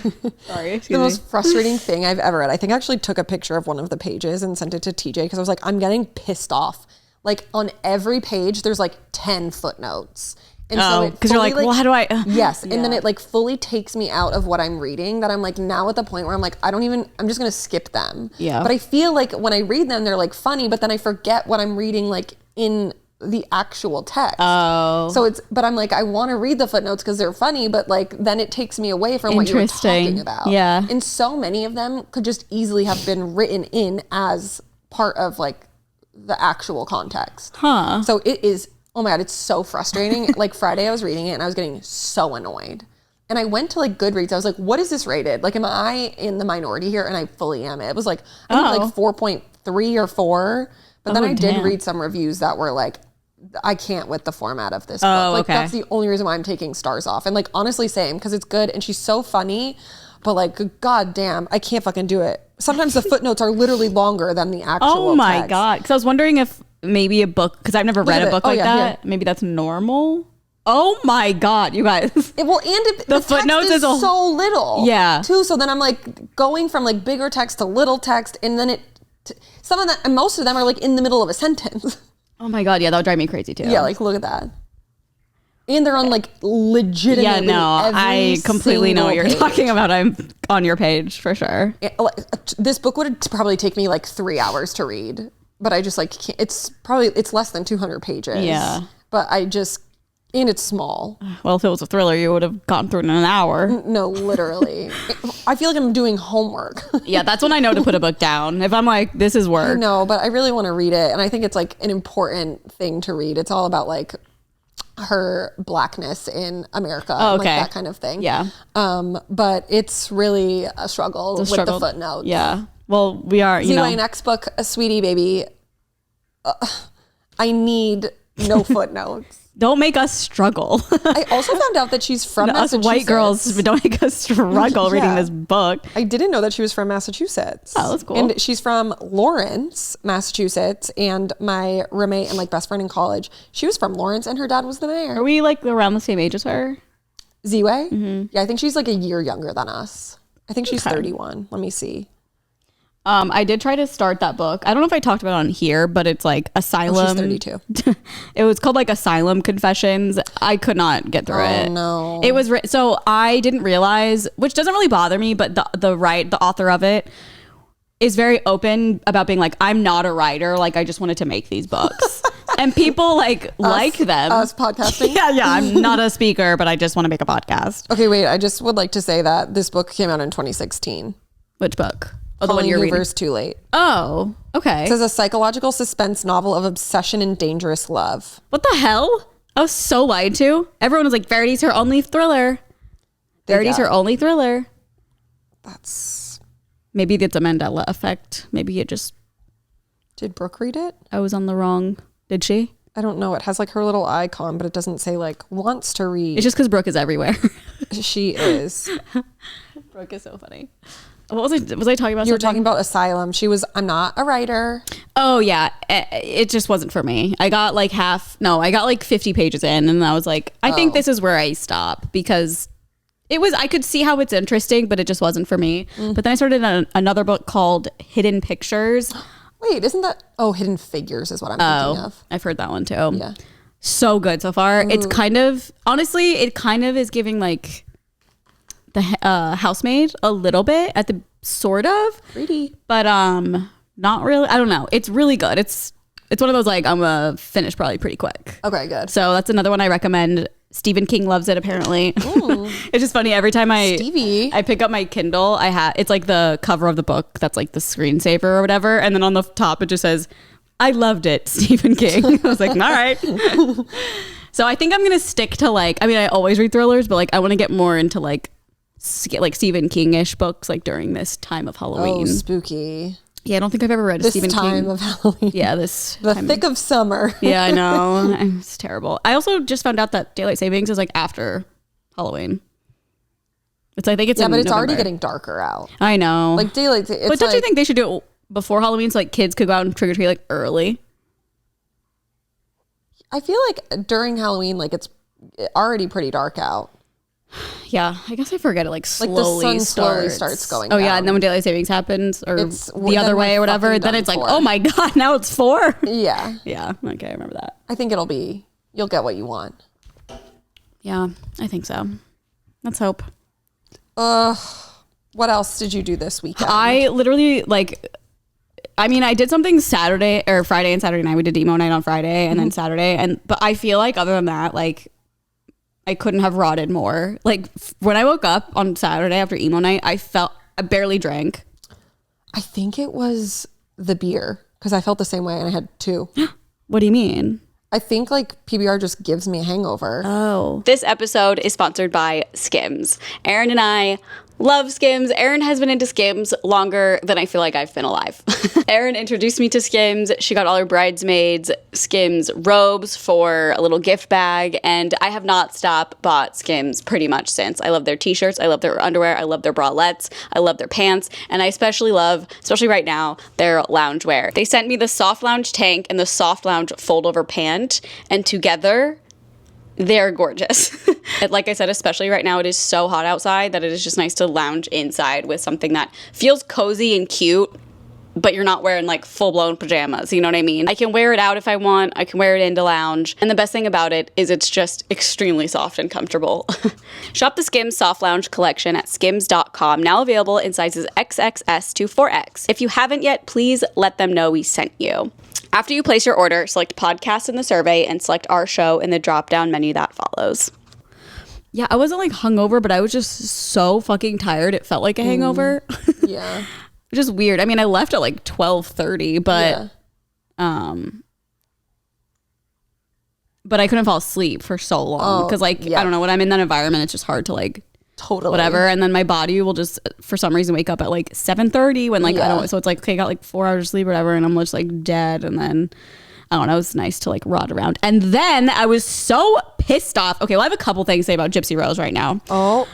the most frustrating thing I've ever read. I think I actually took a picture of one of the pages and sent it to TJ because I was like, I'm getting pissed off. Like on every page, there's like 10 footnotes. And so because you're like, well, how do I? Yes. And then it like fully takes me out of what I'm reading, that I'm like now at the point where I'm like, I'm just going to skip them. Yeah. But I feel like when I read them, they're like funny, but then I forget what I'm reading like in the actual text. Oh. So but I'm like, I want to read the footnotes because they're funny, but like then it takes me away from what you were talking about. Yeah. And so many of them could just easily have been written in as part of like the actual context. Huh. So it is, oh my God, it's so frustrating. Like Friday I was reading it and I was getting so annoyed. And I went to like Goodreads. I was like, what is this rated? Like, am I in the minority here? And I fully am. It was like, I think like 4.3 or 4. But then I did read some reviews that were like, I can't with the format of this book. Like that's the only reason why I'm taking stars off. And like, honestly, same, because it's good. And she's so funny, but like, God damn, I can't fucking do it. Sometimes the footnotes are literally longer than the actual text. God. Because I was wondering if maybe a book, because I've never read a book like that. Here. Maybe that's normal. Oh my God, you guys. The footnotes is so little. Yeah. Too. So then I'm like going from like bigger text to little text. And then some of that, and most of them are like in the middle of a sentence. Oh my God. Yeah, that would drive me crazy too. Yeah, like look at that. And they're on like legitimately I completely know what you're talking about. I'm on your page for sure. This book would probably take me like 3 hours to read. But I just like can't. It's less than 200 pages. Yeah. But and it's small. Well, if it was a thriller, you would have gone through it in an hour. No, literally. I feel like I'm doing homework. Yeah, that's when I know to put a book down. If I'm like, this is work. No, but I really want to read it. And I think it's like an important thing to read. It's all about like her blackness in America. Oh, okay. Like that kind of thing. Yeah. But it's really a struggle with the footnotes. Yeah. Well, we are, my next book, A Sweetie Baby, I need no footnotes. Don't make us struggle. I also found out that she's from Massachusetts. Us white girls, don't make us struggle reading this book. I didn't know that she was from Massachusetts. Oh, that's cool. And she's from Lawrence, Massachusetts. And my roommate and like best friend in college, she was from Lawrence and her dad was the mayor. Are we like around the same age as her? Z-Way? Mm-hmm. Yeah, I think she's like a year younger than us. I think she's 31. Let me see. I did try to start that book. I don't know if I talked about it on here, but it's like Asylum. She's 32. It was called like Asylum Confessions. I could not get through it. Oh no. It was so I didn't realize, which doesn't really bother me, but the author of it is very open about being like, I'm not a writer. Like I just wanted to make these books. And people like them. Us podcasting? Yeah. I'm not a speaker, but I just want to make a podcast. Okay, wait. I just would like to say that this book came out in 2016. Which book? Oh, the one you're reading. Too Late. Oh, okay. It says a psychological suspense novel of obsession and dangerous love. What the hell? I was so lied to. Everyone was like, Verity's her only thriller. Verity's her only thriller. Maybe it's a Mandela effect. Maybe it just... Did Brooke read it? I was on the wrong... Did she? I don't know. It has like her little icon, but it doesn't say like wants to read. It's just because Brooke is everywhere. She is. Brooke is so funny. What was I talking about? You were talking about Asylum. I'm not a writer. Oh yeah. It just wasn't for me. I got like I got like 50 pages in and I was like, I think this is where I stop because I could see how it's interesting, but it just wasn't for me. But then I started another book called Hidden Pictures. Wait, isn't that, Hidden Figures is what I'm thinking of. I've heard that one too. Yeah. So good so far. It's kind of, honestly, it kind of is giving like the Housemaid a little bit at the sort of pretty, but not really. I don't know. It's really good. It's one of those like I'm gonna finish probably pretty quick. Okay, good. So that's another one I recommend. Stephen King loves it apparently. It's just funny every time I pick up my Kindle, it's like the cover of the book that's like the screensaver or whatever, and then on the top it just says, "I loved it, Stephen King." I was like, all right. So I think I'm gonna stick to like, I mean, I always read thrillers, but like I want to get more into like Stephen King-ish books like during this time of Halloween. Oh, spooky. Yeah, I don't think I've ever read a Stephen King. This time of Halloween. Yeah, the thick of summer. Yeah, I know. It's terrible. I also just found out that daylight savings is like after Halloween. I think it's but it's November. already getting darker out. I know. Like daylight. But don't you think they should do it before Halloween so like kids could go out and trick or treat like early? I feel like during Halloween, like it's already pretty dark out. Yeah, I guess I forget it like the sun slowly starts going down. Yeah, and then when daylight savings happens or the other way or whatever, then it's like, oh my God, now it's 4. Yeah. Yeah, okay, I remember that. I think you'll get what you want. Yeah, I think so. Let's hope. What else did you do this weekend? I literally I mean, I did something Friday and Saturday night. We did emo night on Friday and then Saturday. But I feel like other than that, like I couldn't have rotted more. Like when I woke up on Saturday after emo night, I barely drank. I think it was the beer because I felt the same way and I had 2. What do you mean? I think like PBR just gives me a hangover. Oh. This episode is sponsored by Skims. Erin and I love Skims. Erin has been into Skims longer than I feel like I've been alive. Erin introduced me to Skims. She got all her bridesmaids Skims robes for a little gift bag, and I have not stopped bought Skims pretty much since. I love their t-shirts, I love their underwear, I love their bralettes, I love their pants, and I especially love, especially right now, their loungewear. They sent me the soft lounge tank and the soft lounge fold over pant, and together they're gorgeous. And like I said, especially right now, it is so hot outside that it is just nice to lounge inside with something that feels cozy and cute, but you're not wearing like full-blown pajamas, you know what I mean? I can wear it out if I want, I can wear it into lounge, and the best thing about it is it's just extremely soft and comfortable. Shop the Skims Soft Lounge collection at skims.com, now available in sizes XXS to 4X. If you haven't yet, please let them know we sent you. After you place your order, select podcast in the survey and select our show in the drop-down menu that follows. Yeah, I wasn't like hungover, but I was just so fucking tired. It felt like a hangover. Yeah. Which is weird. I mean, I left at like 12:30, but but I couldn't fall asleep for so long because I don't know, when I'm in that environment, it's just hard to like totally whatever, and then my body will just for some reason wake up at like 7:30 when like I don't, so it's like, okay, I got like 4 hours of sleep or whatever, and I'm just like dead, and then I don't know, it's nice to like rot around. And then I was so pissed off. Okay, well, I have a couple things to say about Gypsy Rose right now.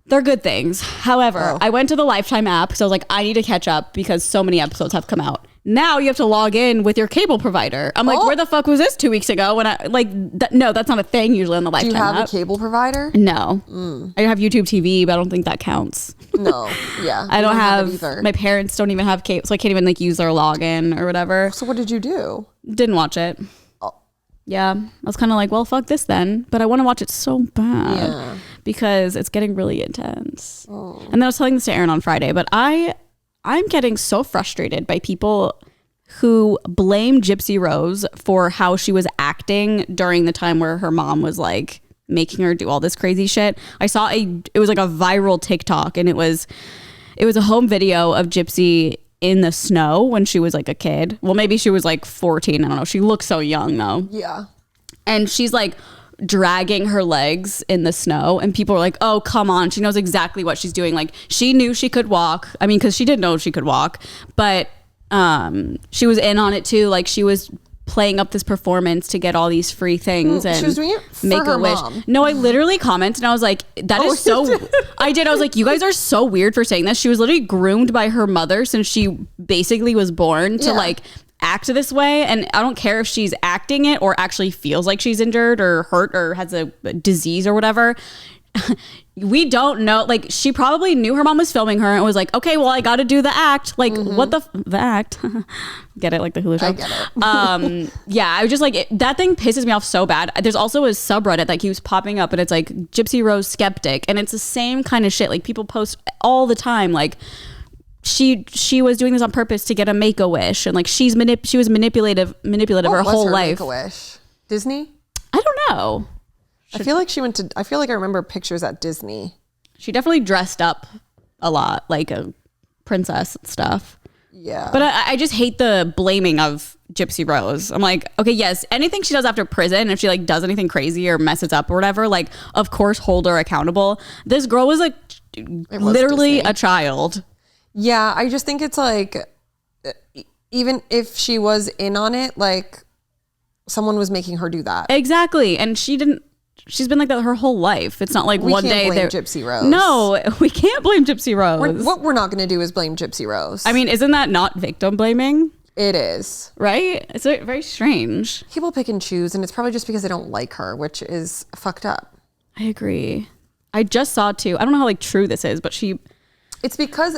They're good things. However, I went to the Lifetime app because I was like, I need to catch up because so many episodes have come out. Now you have to log in with your cable provider. I'm like, where the fuck was this 2 weeks ago? When I like, no, that's not a thing usually on the Lifetime app. Do you have a cable provider? No. I have YouTube TV, but I don't think that counts. No. Yeah. I don't have, my parents don't even have cable, so I can't even like use their login or whatever. So what did you do? Didn't watch it. Yeah. I was kind of like, well, fuck this then. But I want to watch it so bad because it's getting really intense. And then I was telling this to Erin on Friday, but I'm getting so frustrated by people who blame Gypsy Rose for how she was acting during the time where her mom was like making her do all this crazy shit. I saw it was like a viral TikTok, and it was a home video of Gypsy in the snow when she was like a kid. Well, maybe she was like 14. I don't know. She looks so young though. Yeah. And she's like dragging her legs in the snow, and people are like, oh, come on, she knows exactly what she's doing. Like, she knew she could walk. I mean, because she did know she could walk, but she was in on it too. Like, she was playing up this performance to get all these free things and she was doing it for make her a wish. mom. No, I literally commented and I was like, that is so I did. I was like, you guys are so weird for saying this. She was literally groomed by her mother since she basically was born to like act this way, and I don't care if she's acting it or actually feels like she's injured or hurt or has a disease or whatever. We don't know. Like, she probably knew her mom was filming her and was like, okay, well, I got to do the act. Like, what the act? Get it? Like the Hulu show? I get it. Yeah, I was just like, that thing pisses me off so bad. There's also a subreddit that keeps popping up, and it's like Gypsy Rose Skeptic, and it's the same kind of shit. Like, people post all the time, like, she was doing this on purpose to get a Make-A-Wish, and like she was manipulative her whole life. Make-A-Wish? Disney? I don't know. I feel like I remember pictures at Disney. She definitely dressed up a lot like a princess and stuff. Yeah. But I just hate the blaming of Gypsy Rose. I'm like, okay, yes, anything she does after prison, if she like does anything crazy or messes up or whatever, like, of course, hold her accountable. This girl was like literally a child. Yeah, I just think it's like, even if she was in on it, like, someone was making her do that. Exactly. And she's been like that her whole life. It's not like one day blame Gypsy Rose. No, we can't blame Gypsy Rose. What we're not going to do is blame Gypsy Rose. I mean, isn't that not victim blaming? It is. Right? It's very strange. People pick and choose, and it's probably just because they don't like her, which is fucked up. I agree. I just saw too, I don't know how like true this is, but it's because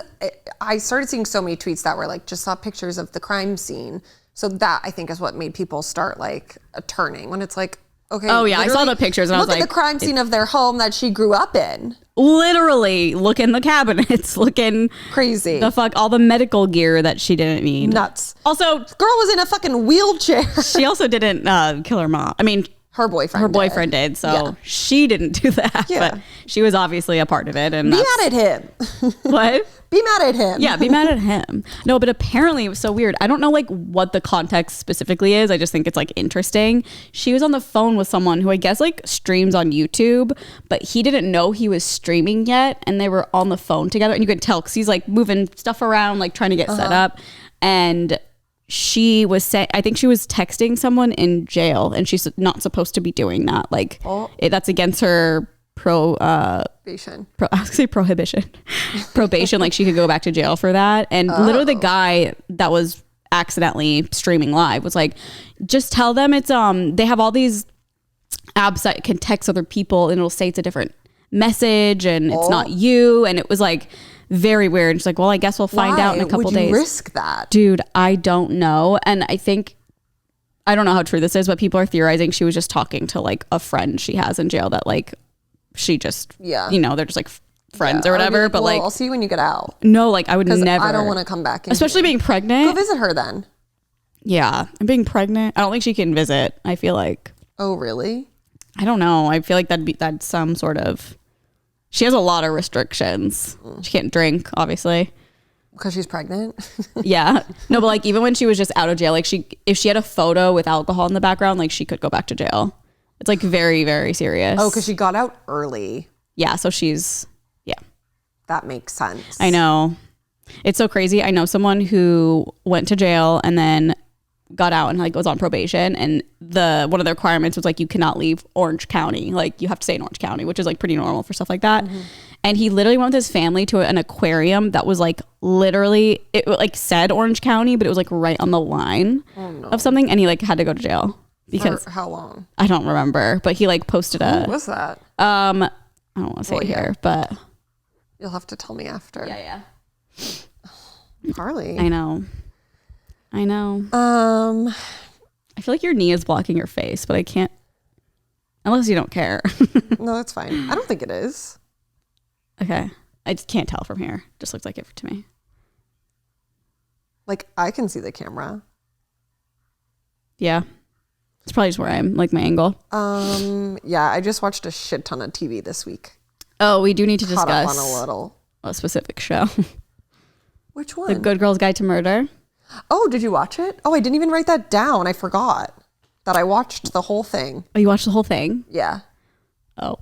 I started seeing so many tweets that were like, just saw pictures of the crime scene. So that, I think, is what made people start like turning, when it's like, Okay. Oh yeah, I saw the pictures and I was like, look at the crime scene of their home that she grew up in. Literally, look in the cabinets, look in crazy. The fuck, all the medical gear that she didn't need. Nuts. Also, girl was in a fucking wheelchair. She also didn't kill her mom. I mean, her boyfriend did, so she didn't do that. Yeah. But she was obviously a part of it. And be mad at him. What? Be mad at him. Yeah, be mad at him. No, but apparently it was so weird. I don't know like what the context specifically is. I just think it's like interesting. She was on the phone with someone who I guess like streams on YouTube, but he didn't know he was streaming yet, and they were on the phone together, and you could tell because he's like moving stuff around, like trying to get set up, and she was saying, I think she was texting someone in jail, and she's not supposed to be doing that. Like that's against her probation. I was gonna say prohibition. Probation. Like she could go back to jail for that. And literally the guy that was accidentally streaming live was like, just tell them it's they have all these apps that can text other people and it'll say it's a different message and it's not you. And it was like very weird. And she's like, well, I guess we'll find out in a couple days. Would you risk that? Dude, I don't know. And I don't know how true this is, but people are theorizing she was just talking to like a friend she has in jail that like she just, you know, they're just like friends or whatever. But like, I'll see you when you get out. No, like I would never. I don't want to come back. Especially being pregnant. Go visit her then. Yeah. And being pregnant. I don't think she can visit. I feel like. Oh, really? I don't know. I feel like that's some sort of, she has a lot of restrictions. She can't drink, obviously. Because she's pregnant? Yeah. No, but like even when she was just out of jail, like if she had a photo with alcohol in the background, like she could go back to jail. It's like very, very serious. Oh, because she got out early. Yeah. So she's, That makes sense. I know. It's so crazy. I know someone who went to jail and then got out and like was on probation, and one of the requirements was like you cannot leave Orange County. Like you have to stay in Orange County, which is like pretty normal for stuff like that. Mm-hmm. And he literally went with his family to an aquarium that was like literally, it like said Orange County, but it was like right on the line of something, and he like had to go to jail. Because for how long? I don't remember, but he like posted What was that? I don't want to say it here, but you'll have to tell me after. Yeah. Harley. I know. I feel like your knee is blocking your face, but I can't, unless you don't care. No, that's fine. I don't think it is. Okay. I just can't tell from here. Just looks like it to me. Like I can see the camera. Yeah. It's probably just where I'm, like my angle. Yeah, I just watched a shit ton of TV this week. Oh, we do need to Caught up discuss on a specific show. Which one? The Good Girl's Guide to Murder. Oh, did you watch it? Oh, I didn't even write that down. I forgot that I watched the whole thing. Oh, you watched the whole thing? Yeah. Oh.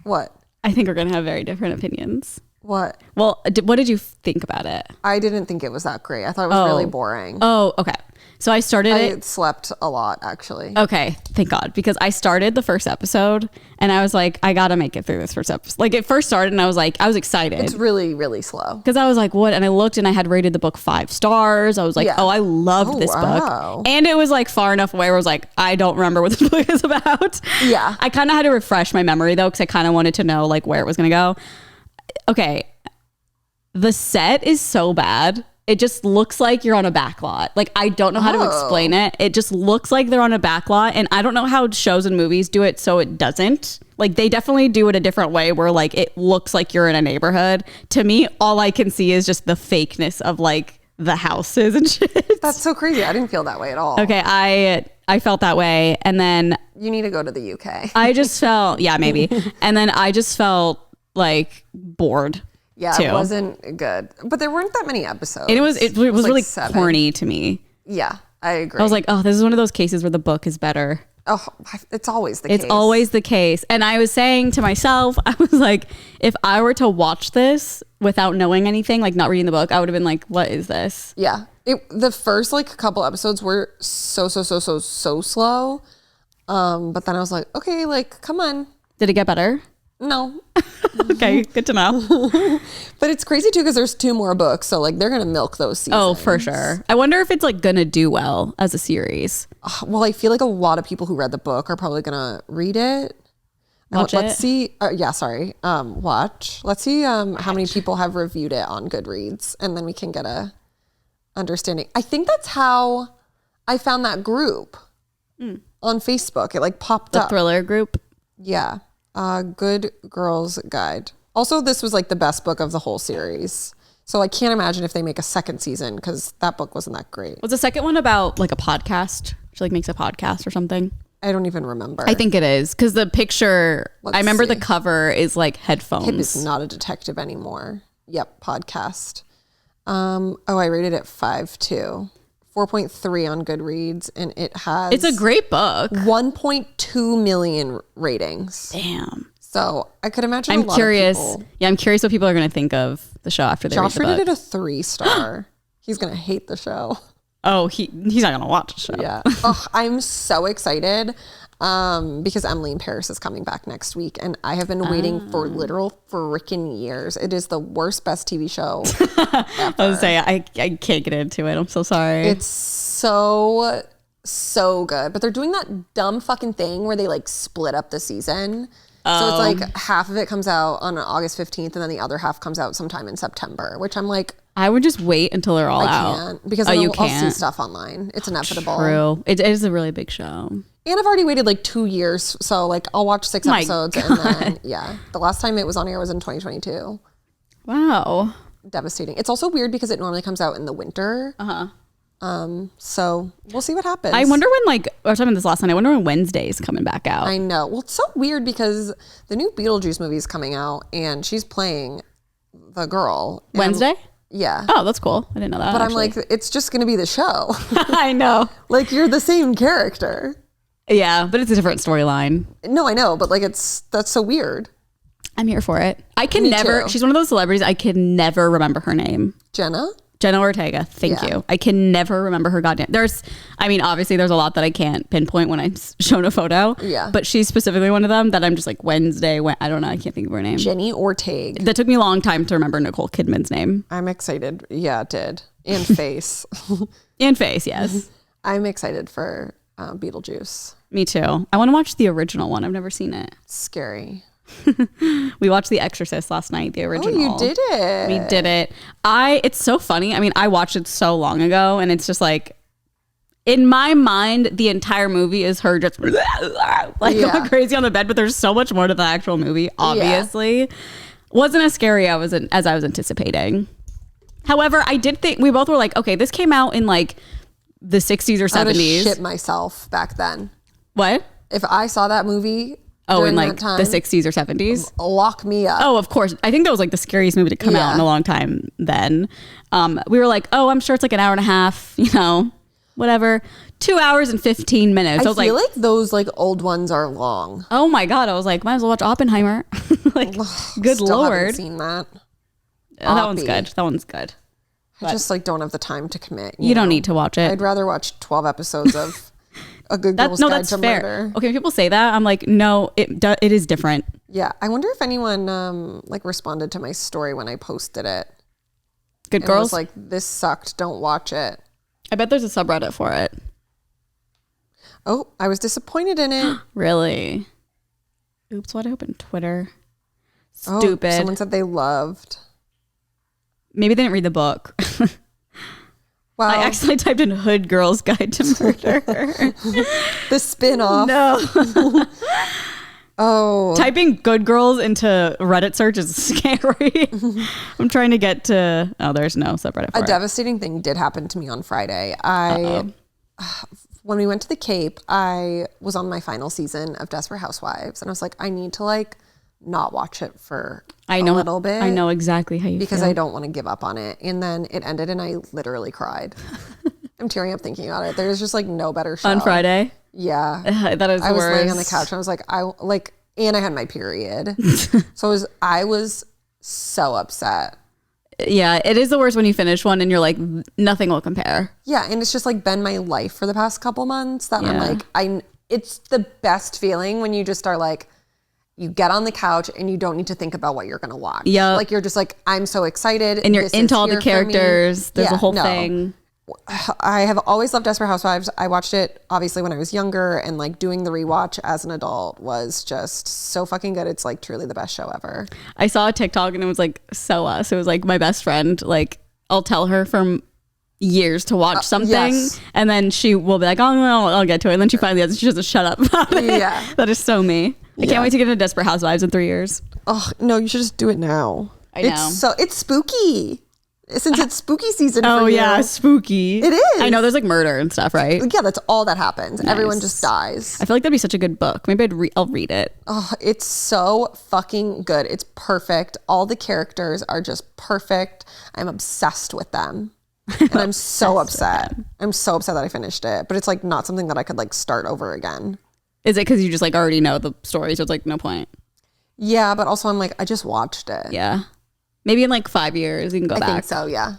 What? I think we're going to have very different opinions. What? Well, what did you think about it? I didn't think it was that great. I thought it was really boring. Oh, okay. So I started it. I slept a lot, actually. Okay, thank God. Because I started the first episode and I was like, I got to make it through this first episode. Like it first started and I was excited. It's really, really slow. Because I was like, what? And I looked and I had rated the book 5 stars. I was like, oh, I loved this book. And it was like far enough away where I was like, I don't remember what this book is about. Yeah. I kind of had to refresh my memory though, because I kind of wanted to know like where it was going to go. Okay. The set is so bad. It just looks like you're on a back lot. Like, I don't know how to explain it. It just looks like they're on a back lot. And I don't know how shows and movies do it so it doesn't. Like, they definitely do it a different way where, like, it looks like you're in a neighborhood. To me, all I can see is just the fakeness of, like, the houses and shit. That's so crazy. I didn't feel that way at all. Okay, I felt that way. And then... You need to go to the UK. I just felt... Yeah, maybe. And then I just felt, like, bored. Yeah, too. It wasn't good. But there weren't that many episodes. And it was like really 7. corny to me. Yeah, I agree. I was like, oh, this is one of those cases where the book is better. Oh, it's always the case. It's always the case. And I was saying to myself, I was like, if I were to watch this without knowing anything, like not reading the book, I would have been like, what is this? Yeah. The first like couple episodes were so slow. But then I was like, okay, like, come on. Did it get better? No. Okay, good to know. But it's crazy too because there's 2 more books, so like they're gonna milk those seasons. Oh, for sure. I wonder if it's like gonna do well as a series. Well, I feel like a lot of people who read the book are probably gonna read it. Watch Let's see. Watch. Let's see how many people have reviewed it on Goodreads, and then we can get a understanding. I think that's how I found that group. on Facebook. It like popped The up. thriller group. Yeah. Good Girls Guide. Also, this was like the best book of the whole series. So I can't imagine if they make a second season because that book wasn't that great. Was the second one about like a podcast? She like makes a podcast or something. I don't even remember. I think it is because the picture. I remember the cover is like headphones. Kip is not a detective anymore. Yep, podcast. I rated it 5.2, 4.3 on Goodreads, and it has. It's a great book. 1.2 million ratings. Damn. So I could imagine. I'm curious. I'm curious what people are going to think of the show after they read the book. Josh rated it a 3-star. He's going to hate the show. Oh, he's not going to watch the show. Yeah. I'm so excited because Emily in Paris is coming back next week, and I have been waiting for literal freaking years. It is the worst, best TV show ever. I was saying I can't get into it. I'm so sorry. It's so good, but they're doing that dumb fucking thing where they like split up the season. So it's like half of it comes out on August 15th, and then the other half comes out sometime in September, which I'm like, I would just wait until they're all out. I can't because I'll see stuff online. It's inevitable. True. It is a really big show. And I've already waited like 2 years. So like I'll watch 6 episodes and then, the last time it was on air was in 2022. Wow. Devastating. It's also weird because it normally comes out in the winter. So we'll see what happens. I wonder when, like, I was talking about this last night, I wonder when Wednesday's coming back out. I know. Well, it's so weird because the new Beetlejuice movie is coming out and she's playing the girl. Wednesday? Yeah. Oh, that's cool. I didn't know that. But actually. I'm like, it's just going to be the show. I know. Like, you're the same character. Yeah, but it's a different storyline. No, I know. But like, that's so weird. I'm here for it. I can never, she's one of those celebrities, I can never remember her name. Jenna Ortega. Thank you. I can never remember her goddamn. Obviously there's a lot that I can't pinpoint when I'm shown a photo. Yeah. But she's specifically one of them that I'm just like Wednesday. I don't know. I can't think of her name. Jenny Ortega. That took me a long time to remember Nicole Kidman's name. I'm excited. Yeah, it did. And Face. And Face, yes. I'm excited for Beetlejuice. Me too. I want to watch the original one. I've never seen it. Scary. We watched The Exorcist last night, the original. Oh, you did it. We did it. It's so funny. I mean, I watched it so long ago and it's just like, in my mind, the entire movie is her just like going crazy on the bed, but there's so much more to the actual movie, obviously. Wasn't as scary as I was anticipating. However, I did think, we both were like, okay, this came out in like the 60s or 70s. I would have shit myself back then. What? If I saw that movie in like the 60s or 70s? Lock me up. Oh, of course. I think that was like the scariest movie to come out in a long time then. We were like, oh, I'm sure it's like an hour and a half, whatever. 2 hours and 15 minutes. I feel like those like old ones are long. Oh my God. I was like, might as well watch Oppenheimer. Like, good Still Lord. Haven't seen that. Oh, that one's good. That one's good. I just like don't have the time to commit. You don't need to watch it. I'd rather watch 12 episodes of A Good Girl's Guide to fair. Murder. Okay, when people say that, I'm like, no, it is different. Yeah, I wonder if anyone like responded to my story when I posted it. Good Girls? Was like, this sucked. Don't watch it. I bet there's a subreddit for it. Oh, I was disappointed in it. Really? Oops, why'd I open Twitter? Stupid. Someone said they loved. Maybe they didn't read the book. Wow. I accidentally typed in Hood Girl's Guide to Murder. The spin-off. No. Oh. Typing Good Girls into Reddit search is scary. I'm trying to get to... Oh, there's no subreddit for it. A devastating thing did happen to me on Friday. When we went to the Cape, I was on my final season of Desperate Housewives. And I was like, I need to like not watch it for a little bit. I know exactly how you because feel. I don't want to give up on it. And then it ended and I literally cried. I'm tearing up thinking about it. There's just like no better show. On Friday? Yeah. That is the I was worst. laying on the couch and I was like, and I had my period. So I was so upset. Yeah, it is the worst when you finish one and you're like, nothing will compare. Yeah, and it's just like been my life for the past couple months that I'm like, it's the best feeling when you just are like, you get on the couch and you don't need to think about what you're going to watch. Yeah. Like you're just like, I'm so excited. And you're into all the characters. There's a whole thing. I have always loved Desperate Housewives. I watched it obviously when I was younger, and like doing the rewatch as an adult was just so fucking good. It's like truly the best show ever. I saw a TikTok and it was like so us. It was like my best friend. Like I'll tell her from years to watch something, yes. and then she will be like, oh no, I'll get to it, and then she finally does, she doesn't shut up about it. Yeah. That is so me. I can't wait to get into Desperate Housewives in 3 years. Oh no, you should just do it now. I know. It's spooky. Since it's spooky season for you. Yeah, spooky. It is. I know there's like murder and stuff, right? Yeah, that's all that happens. Nice. Everyone just dies. I feel like that'd be such a good book. Maybe I'll read it. Oh, it's so fucking good. It's perfect. All the characters are just perfect. I'm obsessed with them. And I'm so upset. I'm so upset that I finished it. But it's like not something that I could like start over again. Is it because you just like already know the story, so it's like no point? Yeah, but also I'm like, I just watched it. Yeah. Maybe in like 5 years you can go back. I think so, yeah.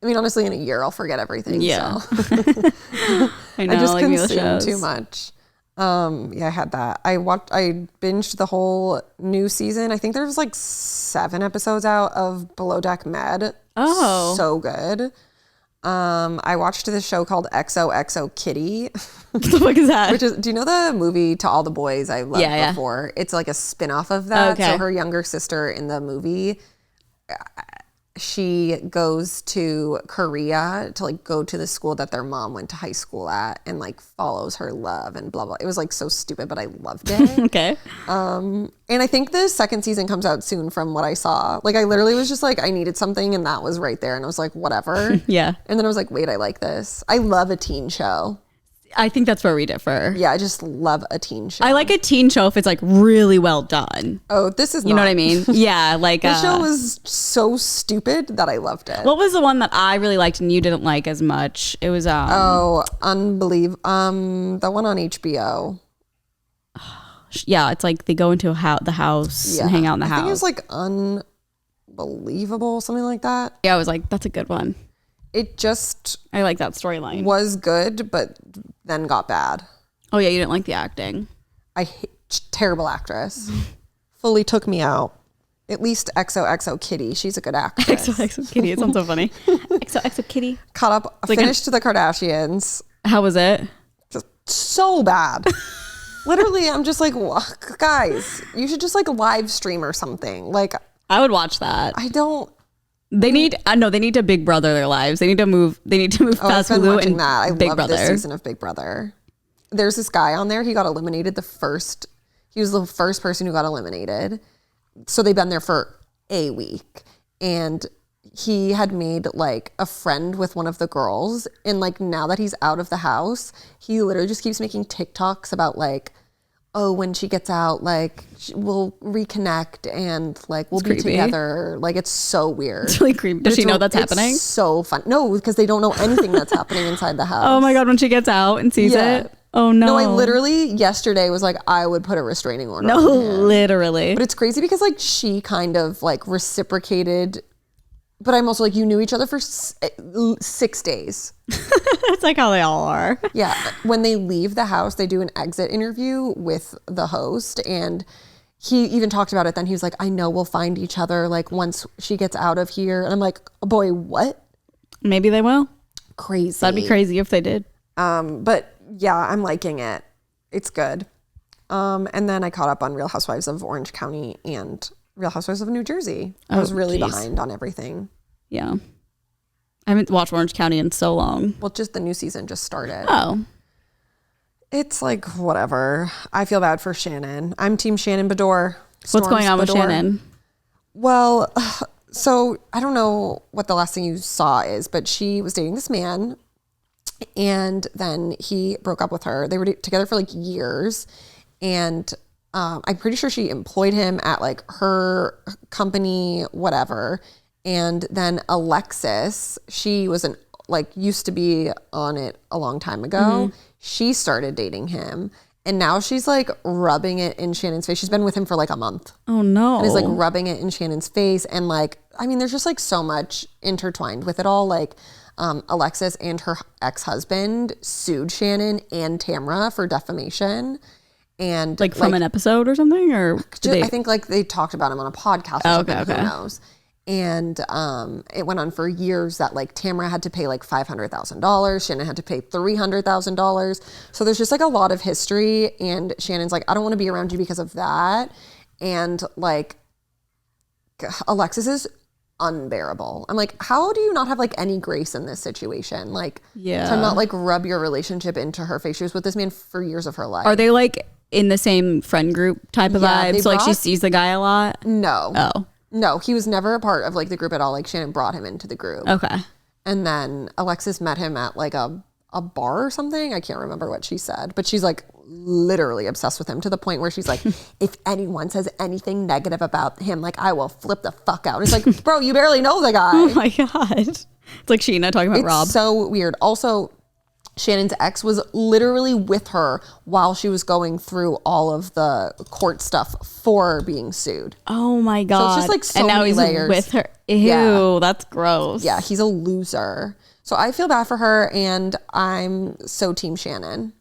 I mean, honestly, in a year I'll forget everything. Yeah. So. I know. I just like consumed too much. Yeah, I had that. I binged the whole new season. I think there's like 7 episodes out of Below Deck Med. Oh. So good. I watched this show called XOXO Kitty. What the fuck is that? Do you know the movie To All the Boys I Loved Before? It's like a spin-off of that. Okay. So her younger sister in the movie, she goes to Korea to like go to the school that their mom went to high school at and like follows her love and blah blah. It was like so stupid, but I loved it. Okay. And I think the 2nd season comes out soon from what I saw. Like I literally was just like I needed something and that was right there and I was like whatever. Yeah. And then I was like wait, I like this. I love a teen show. I think that's where we differ. Yeah, I just love a teen show. I like a teen show if it's like really well done. Oh, this is You know what I mean? Yeah, like this show was so stupid that I loved it. What was the one that I really liked and you didn't like as much? It was unbelievable. The one on HBO. Yeah, it's like they go into the house and hang out in the house. I think it was like Unbelievable, something like that. Yeah, I was like, that's a good one. I like that storyline. Was good, but then got bad. Oh yeah, you didn't like the acting. Terrible actress. Fully took me out. At least XOXO Kitty. She's a good actress. XOXO Kitty. It sounds so funny. XOXO Kitty. Caught up. Finished the Kardashians. How was it? Just so bad. Literally, I'm just like, guys, you should just like live stream or something. Like, I would watch that. I don't. They need to Big Brother their lives. They need to move past Hulu and that. I Big love Brother. This season of Big Brother. There's this guy on there. He got eliminated he was the first person who got eliminated. So they've been there for a week. And he had made like a friend with one of the girls. And like now that he's out of the house, he literally just keeps making TikToks about like, oh, when she gets out, like we'll reconnect and like we'll be together. Like it's so weird. It's really creepy. Does she know that's happening? It's so fun. No, because they don't know anything that's happening inside the house. Oh my God, when she gets out and sees it. Oh no. No, I literally yesterday was like, I would put a restraining order on him. Literally. But it's crazy because like she kind of like reciprocated. But I'm also like, you knew each other for 6 days. That's like how they all are. Yeah. When they leave the house, they do an exit interview with the host. And he even talked about it then. He was like, I know we'll find each other like once she gets out of here. And I'm like, oh boy, what? Maybe they will. Crazy. That'd be crazy if they did. But yeah, I'm liking it. It's good. And then I caught up on Real Housewives of Orange County and Real Housewives of New Jersey. I was really behind on everything. Yeah. I haven't watched Orange County in so long. Well, just the new season just started. Oh. It's like, whatever. I feel bad for Shannon. I'm team Shannon Bedore. What's going on with Shannon? Well, so I don't know what the last thing you saw is, but she was dating this man and then he broke up with her. They were together for like years. And I'm pretty sure she employed him at like her company, whatever. And then Alexis, she was used to be on it a long time ago. Mm-hmm. She started dating him. And now she's like rubbing it in Shannon's face. She's been with him for like a month. Oh no. And is like rubbing it in Shannon's face. And like, I mean, there's just like so much intertwined with it all. Like Alexis and her ex-husband sued Shannon and Tamra for defamation. And like from an episode or something, or I think like they talked about him on a podcast or something. Okay. Who knows? And it went on for years that like Tamra had to pay like $500,000. Shannon had to pay $300,000. So there's just like a lot of history. And Shannon's like, I don't want to be around you because of that. And like Alexis is unbearable. I'm like, how do you not have like any grace in this situation? Like, to not like rub your relationship into her face. She was with this man for years of her life. Are they like in the same friend group type of vibe? So like she sees the guy a lot? No. Oh. No, he was never a part of like the group at all. Like Shannon brought him into the group. Okay. And then Alexis met him at like a bar or something. I can't remember what she said, but she's like literally obsessed with him to the point where she's like, if anyone says anything negative about him, like I will flip the fuck out. It's like, bro, you barely know the guy. Oh my God. It's like Sheena talking about Rob. It's so weird. Also, Shannon's ex was literally with her while she was going through all of the court stuff for being sued. Oh my God. So it's just like so and now many he's layers. with her. Ew, that's gross. Yeah, he's a loser. So I feel bad for her, and I'm so team Shannon.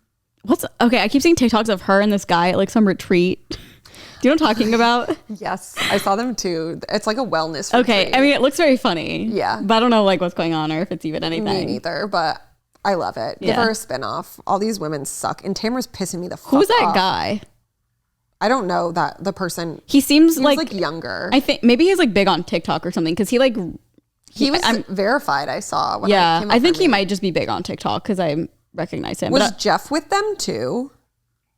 Okay, I keep seeing TikToks of her and this guy at like some retreat. Do you know what I'm talking about? Yes, I saw them too. It's like a wellness Okay, retreat. I mean, it looks very funny. Yeah. But I don't know like what's going on or if it's even anything. Me neither, but I love it. Give her a spinoff. All these women suck. And Tamara's pissing me the fuck off. Who's that guy? I don't know that the person. He seems like younger. I think maybe he's like big on TikTok or something because he was verified. I saw. When I think he might just be big on TikTok because I recognize him. Was Jeff with them too?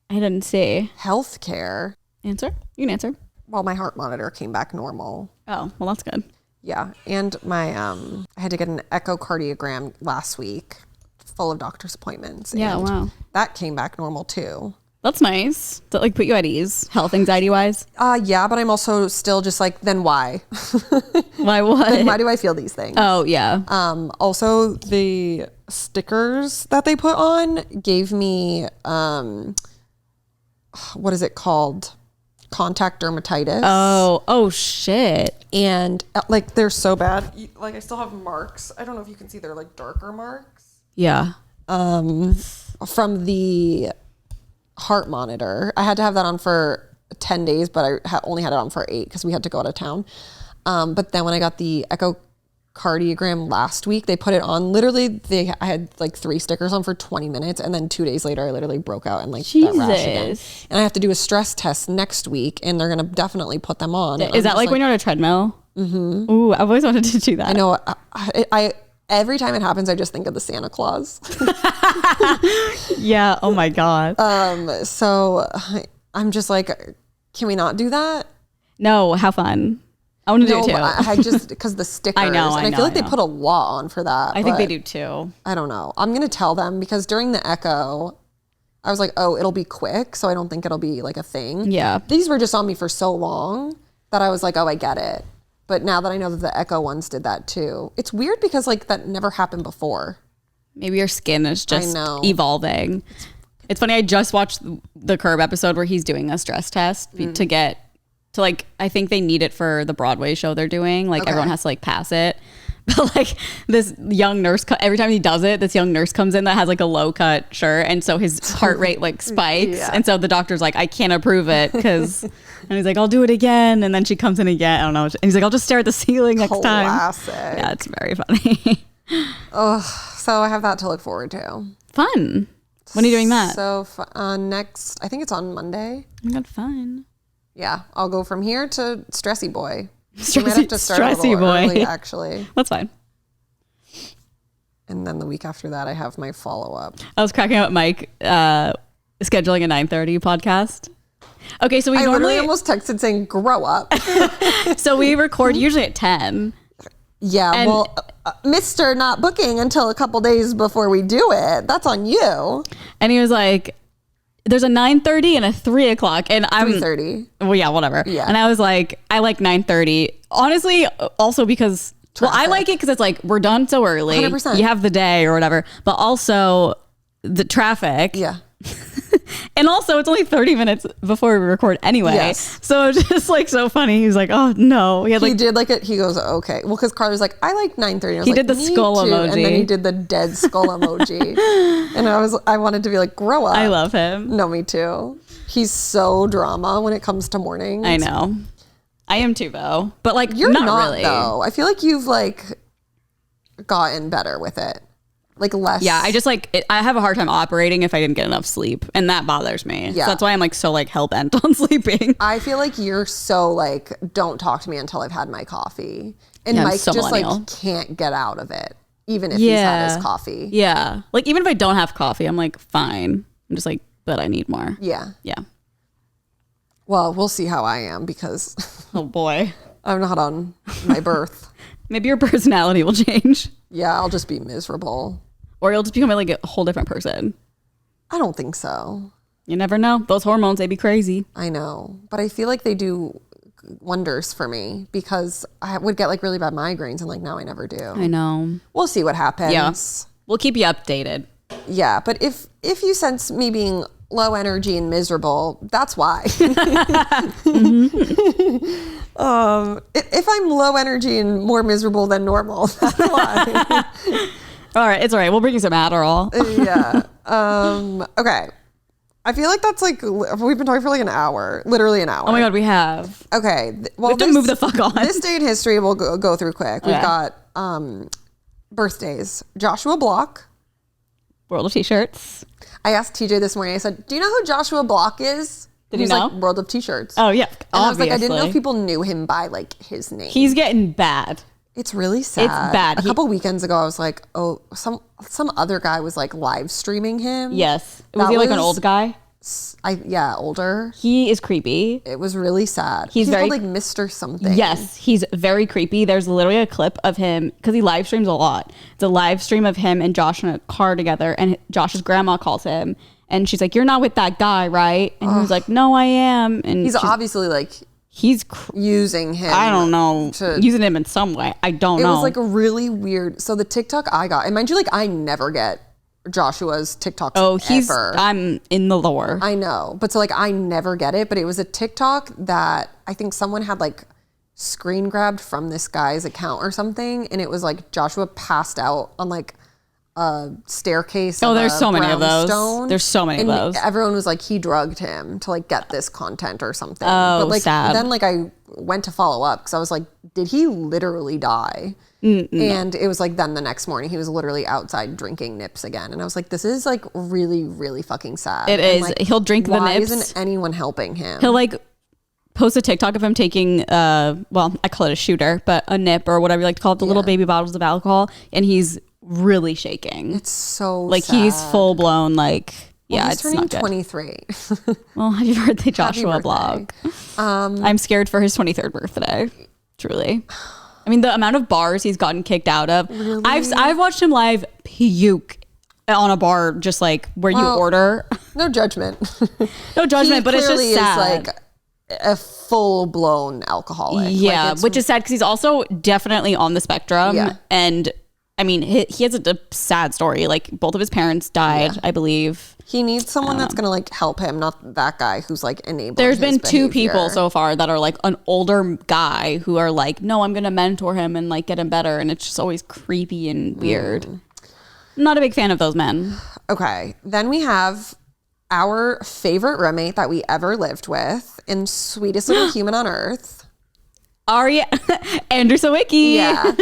I didn't see. Healthcare. Answer? You can answer. Well, my heart monitor came back normal. Oh, well, that's good. Yeah, and my I had to get an echocardiogram last week, full of doctor's appointments. Yeah, wow. That came back normal too. That's nice. Does that like put you at ease, health anxiety wise? Yeah, but I'm also still just like, then why? Why what? Then why do I feel these things? Oh yeah. Also the stickers that they put on gave me what is it called? Contact dermatitis. Oh shit. And like they're so bad. Like I still have marks. I don't know if you can see, they're like darker marks. Yeah. From the heart monitor. I had to have that on for 10 days, but I only had it on for 8 because we had to go out of town. But then when I got the echocardiogram last week, they put it on. Literally, I had like 3 stickers on for 20 minutes, and then 2 days later, I literally broke out and like got rash again. And I have to do a stress test next week, and they're gonna definitely put them on. Is that like when you're on a treadmill? Mm-hmm. Ooh, I've always wanted to do that. I know. I every time it happens, I just think of the Santa Claus. Yeah. Oh my God. So I'm just like, can we not do that? No. How fun. I want to do it too. I just, because the stickers. I feel like they put a lot on for that. I think they do too. I don't know. I'm going to tell them because during the echo, I was like, oh, it'll be quick. So I don't think it'll be like a thing. Yeah. These were just on me for so long that I was like, oh, I get it. But now that I know that the echo ones did that too, it's weird because like that never happened before. Maybe your skin is just evolving. It's funny. I just watched the Curb episode where he's doing a stress test to get to like, I think they need it for the Broadway show they're doing. Like everyone has to like pass it. But like this young nurse, every time he does it, this young nurse comes in that has like a low cut shirt. And so his heart rate like spikes. Yeah. And so the doctor's like, I can't approve it because, and he's like, I'll do it again. And then she comes in again. I don't know. And he's like, I'll just stare at the ceiling next time. Yeah, it's very funny. Oh, so I have that to look forward to. Fun. When are you doing that? So next, I think it's on Monday. Oh my God, fun. Yeah, I'll go from here to Stressy Boy. Stressy, might have to start Stressy Boy. Early, actually. That's fine. And then the week after that, I have my follow-up. I was cracking up Mike scheduling a 9:30 podcast. Okay, so we normally almost texted saying, grow up. So we record usually at 10. Yeah, and well, Mr. not booking until a couple days before we do it. That's on you. And he was like, there's a 9:30 and a 3 o'clock. And I'm 3:30. Well, yeah, whatever. Yeah. And I was like, I like 9:30. Honestly, also because, traffic. Well, I like it because it's like, we're done so early. 100%. You have the day or whatever. But also the traffic. Yeah. And also, it's only 30 minutes before we record anyway. Yes. So it's just like so funny. He's like, oh no. He did like it. He goes, okay. Well, because Carter's like, I like 9:30. He did the skull emoji. And then he did the dead skull emoji. And I wanted to be like, grow up. I love him. No, me too. He's so drama when it comes to mornings. I know. I am too, though. But like, you're not really. Though. I feel like you've like gotten better with it. Like less. Yeah, I just like I have a hard time operating if I didn't get enough sleep, and that bothers me. Yeah, so that's why I'm like so like hell bent on sleeping. I feel like you're so like, don't talk to me until I've had my coffee. And Yeah, I'm Mike so just millennial. like can't get out of it, even if he's had his coffee. Yeah. Like even if I don't have coffee, I'm like, fine. I'm just like, but I need more. Yeah. Yeah. Well, we'll see how I am because Oh boy. I'm not on my birth. Maybe your personality will change. Yeah, I'll just be miserable. Or you'll just become like a whole different person. I don't think so. You never know. Those hormones, they be crazy. I know. But I feel like they do wonders for me because I would get like really bad migraines and like now I never do. I know. We'll see what happens. Yeah. We'll keep you updated. Yeah, but if you sense me being low energy and miserable, that's why. If I'm low energy and more miserable than normal, that's why. All right, it's all right. We'll bring you some Adderall. Yeah. Okay. I feel like that's like we've been talking for like an hour, literally an hour. Oh my god, we have. Okay. Well, we have to move the fuck on. This day in history we'll go through quick. We've Okay. got birthdays. Joshua Block. World of T-shirts. I asked TJ this morning. I said, "Do you know who Joshua Block is?" Did he He's know? like World of T-shirts. Oh yeah, And obviously. I was like, I didn't know if people knew him by like his name. He's getting bad. It's really sad. It's bad. A couple weekends ago, I was like, oh, some other guy was like live streaming him. Yes. Was That he like an was- old guy? Older. He is creepy. It was really sad. He's very- called like Mr. Something. Yes, he's very creepy. There's literally a clip of him because he live streams a lot. It's a live stream of him and Josh in a car together, and Josh's grandma calls him, and she's like, "You're not with that guy, right?" And he's like, "No, I am." And He's obviously like he's using him. I don't know, using him in some way. I don't know. It was like a really weird. So the TikTok I got, and mind you, like I never get Joshua's TikToks. oh, ever. I'm in the lore. I know, but so like I never get it. But it was a TikTok that I think someone had like screen grabbed from this guy's account or something, and it was like Joshua passed out on like a staircase. Oh, of there's a so many of those. brownstone. There's so many of And those. Everyone was like, he drugged him to like get this content or something. Oh, but like sad. then like I went to follow up because I was like, did he literally die? And it was like then the next morning he was literally outside drinking nips again, and I was like, this is like really really fucking sad. It And, is. like, He'll drink the why nips. isn't anyone helping him? He'll like post a TikTok of him taking well, I call it a shooter, but a nip or whatever you like to call it, the little baby bottles of alcohol, and he's really shaking. It's so like sad. he's full blown like yeah, He's it's turning not good. 23. Well, happy birthday, Joshua birthday. Blog. I'm scared for his 23rd birthday. Truly. I mean, the amount of bars he's gotten kicked out of. Really? I've watched him live puke on a bar, just like where you order. No judgment. No judgment, but it's just clearly sad. is like a full blown alcoholic. Yeah, Like, it's which is sad because he's also definitely on the spectrum. Yeah. And I mean, he has a sad story. Like both of his parents died, I believe. He needs someone that's gonna like help him, not that guy who's like enabling. There's his been two behavior. people so far that are like an older guy who are like, no, I'm gonna mentor him and like get him better, and it's just always creepy and weird. I'm not a big fan of those men. Okay, then we have our favorite roommate that we ever lived with, and sweetest little human on earth. Aria Andrew Sawicki. Yeah.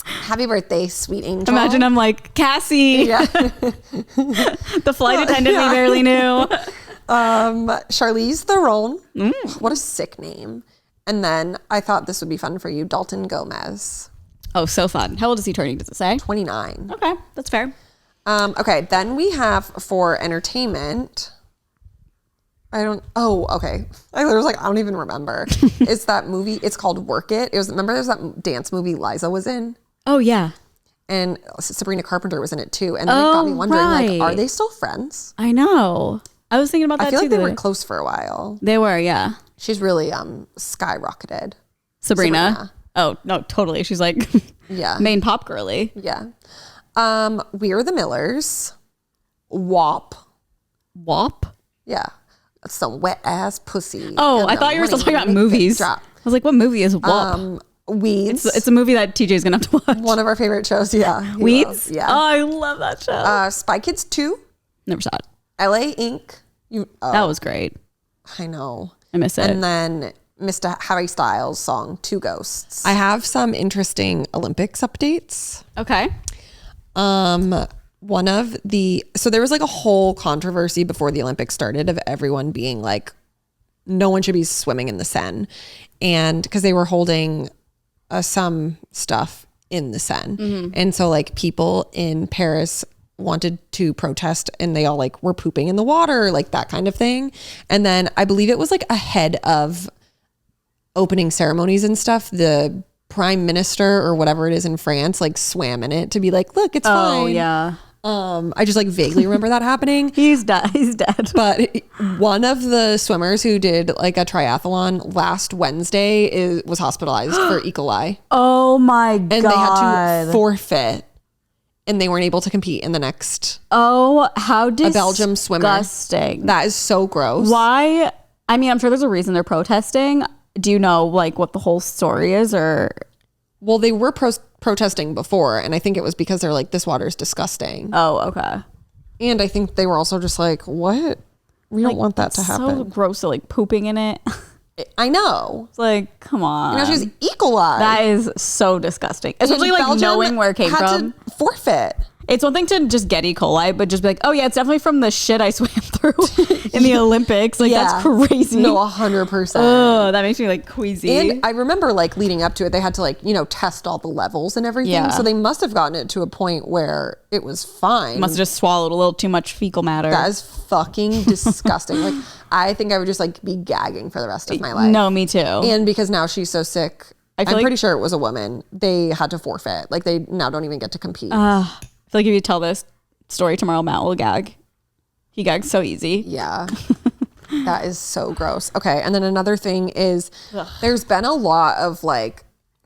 Happy birthday, sweet angel. Imagine I'm like Cassie, Yeah. the flight attendant we barely knew. Charlize Theron. What a sick name. And then I thought this would be fun for you, Dalton Gomez. Oh, so fun. How old is he turning? Does it say? 29. Okay, that's fair. Okay, then we have for entertainment. Okay. I was like, I don't even remember. It's that movie. It's called Work It. Remember there's that dance movie Liza was in? Oh yeah. And Sabrina Carpenter was in it too. And then it got me wondering, like, are they still friends? I know. I was thinking about that I feel too. like they were close for a while. They were, yeah. She's really skyrocketed. Sabrina. Oh, no, totally. She's like Yeah. main pop girly. Yeah. We Are the Millers. WAP. WAP? Yeah. Some wet ass pussy. Oh, And I the thought you were still money talking about make it movies. drop. I was like, what movie is WAP? Weeds. It's a movie that TJ's gonna have to watch. One of our favorite shows. Yeah. he Weeds? loves. Yeah. Oh, I love that show. Spy Kids 2. Never saw it. LA Inc. That was great. I know. I miss it. And then Mr. Harry Styles' song Two Ghosts. I have some interesting Olympics updates. Okay. So there was like a whole controversy before the Olympics started of everyone being like, no one should be swimming in the Seine. And because they were holding some stuff in the Seine. And so like people in Paris wanted to protest and they all like were pooping in the water, like that kind of thing. And then I believe it was like ahead of opening ceremonies and stuff, the prime minister or whatever it is in France like swam in it to be like, look, it's fine. Oh yeah. I just like vaguely remember that happening. He's dead. But one of the swimmers who did like a triathlon last Wednesday was hospitalized for E. coli. Oh my God. And they had to forfeit and they weren't able to compete in the next. Oh, how disgusting. A Belgium swimmer. That is so gross. Why? I mean, I'm sure there's a reason they're protesting. Do you know like what the whole story is or? Well, they were protesting before, and I think it was because they're like, this water is disgusting. Oh, okay. And I think they were also just like, what? We don't want that to happen. So gross, to like pooping in it. I know. It's like, come on. You know, she's E. coli. That is so disgusting. Especially like Belgium knowing where it came had from. To forfeit. It's one thing to just get E. coli, but just be like, oh yeah, it's definitely from the shit I swam through in the Olympics. Like that's crazy. No, 100%. Oh, that makes me like queasy. And I remember like leading up to it, they had to like, you know, test all the levels and everything. Yeah. So they must have gotten it to a point where it was fine. Must have just swallowed a little too much fecal matter. That is fucking disgusting. Like I think I would just like be gagging for the rest of my life. No, me too. And because now she's so sick, I'm like, pretty sure it was a woman. They had to forfeit. Like they now don't even get to compete. I feel like if you tell this story tomorrow, Matt will gag. He gags so easy. Yeah. That is so gross. Okay. And then another thing is there's been a lot of like,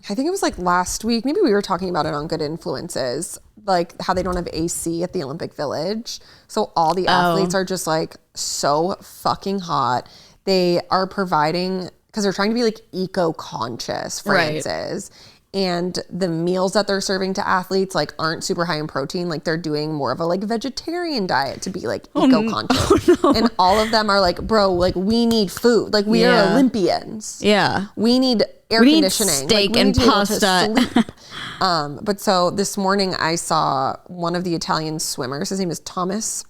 I think it was like last week, maybe we were talking about it on Good Influences, like how they don't have AC at the Olympic Village. So all the athletes are just like so fucking hot. They are providing, because they're trying to be like eco-conscious, France is. And the meals that they're serving to athletes like aren't super high in protein. Like they're doing more of a like vegetarian diet to be like eco-conscious. Oh, no. And all of them are like, bro, like we need food. Like we are Olympians. Yeah. We need air conditioning. Steak like, we and need pasta. But so this morning I saw one of the Italian swimmers. His name is Thomas.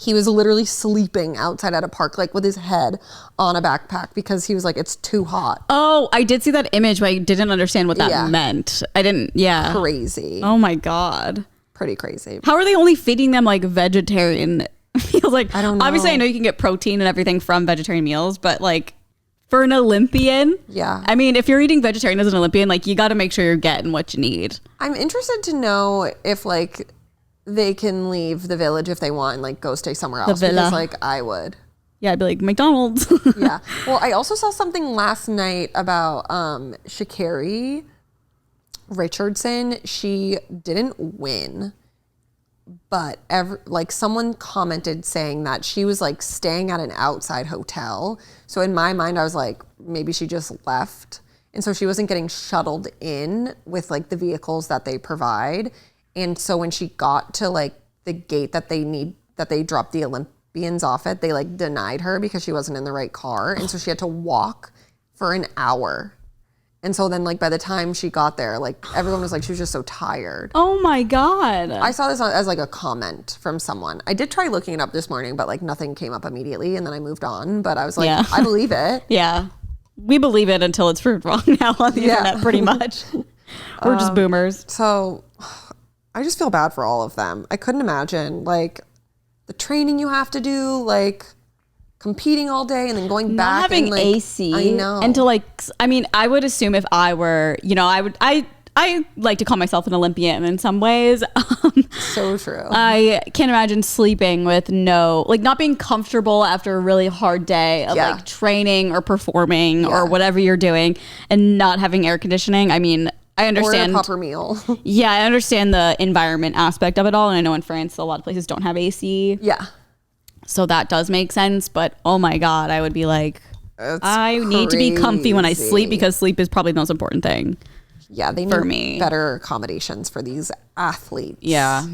He was literally sleeping outside at a park, like with his head on a backpack because he was like, it's too hot. Oh, I did see that image, but I didn't understand what that meant. I didn't, Crazy. Oh my God. Pretty crazy. How are they only feeding them like vegetarian meals? Like, I don't know. Obviously, I know you can get protein and everything from vegetarian meals, but like for an Olympian, I mean, if you're eating vegetarian as an Olympian, like you got to make sure you're getting what you need. I'm interested to know if like they can leave the village if they want and like go stay somewhere else. Because like I would. Yeah, I'd be like McDonald's. Yeah. Well, I also saw something last night about Sha'Carri Richardson. She didn't win, but like someone commented saying that she was like staying at an outside hotel. So in my mind, I was like, maybe she just left. And so she wasn't getting shuttled in with like the vehicles that they provide. And so when she got to like the gate that they dropped the Olympians off at, they like denied her because she wasn't in the right car. And so she had to walk for an hour. And so then like by the time she got there, like everyone was like, she was just so tired. Oh my God. I saw this as like a comment from someone. I did try looking it up this morning, but like nothing came up immediately. And then I moved on, but I was like, I believe it. Yeah. We believe it until it's proved wrong now on the internet, pretty much. We're just boomers. So I just feel bad for all of them. I couldn't imagine like the training you have to do, like competing all day and then going back. Not having and, like, AC. I know. And to like, I mean, I would assume if I were, you know, I like to call myself an Olympian in some ways. So true. I can't imagine sleeping with not being comfortable after a really hard day of like training or performing or whatever you're doing and not having air conditioning. I mean, I understand. Or a proper meal. Yeah, I understand the environment aspect of it all. And I know in France, a lot of places don't have AC. Yeah. So that does make sense. But oh my God, I would be like, I need to be comfy when I sleep because sleep is probably the most important thing. Yeah, they need better accommodations for these athletes. Yeah.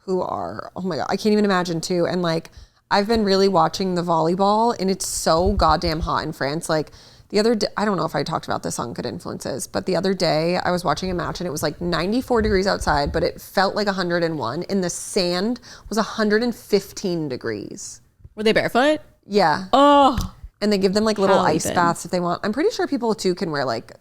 Who are, oh my God, I can't even imagine too. And like, I've been really watching the volleyball and it's so goddamn hot in France. Like the other day, I don't know if I talked about this on Good Influences, but the other day I was watching a match and it was like 94 degrees outside, but it felt like 101 and the sand was 115 degrees. Were they barefoot? Yeah. Oh. And they give them like little Probably ice been. baths if they want. I'm pretty sure people too can wear like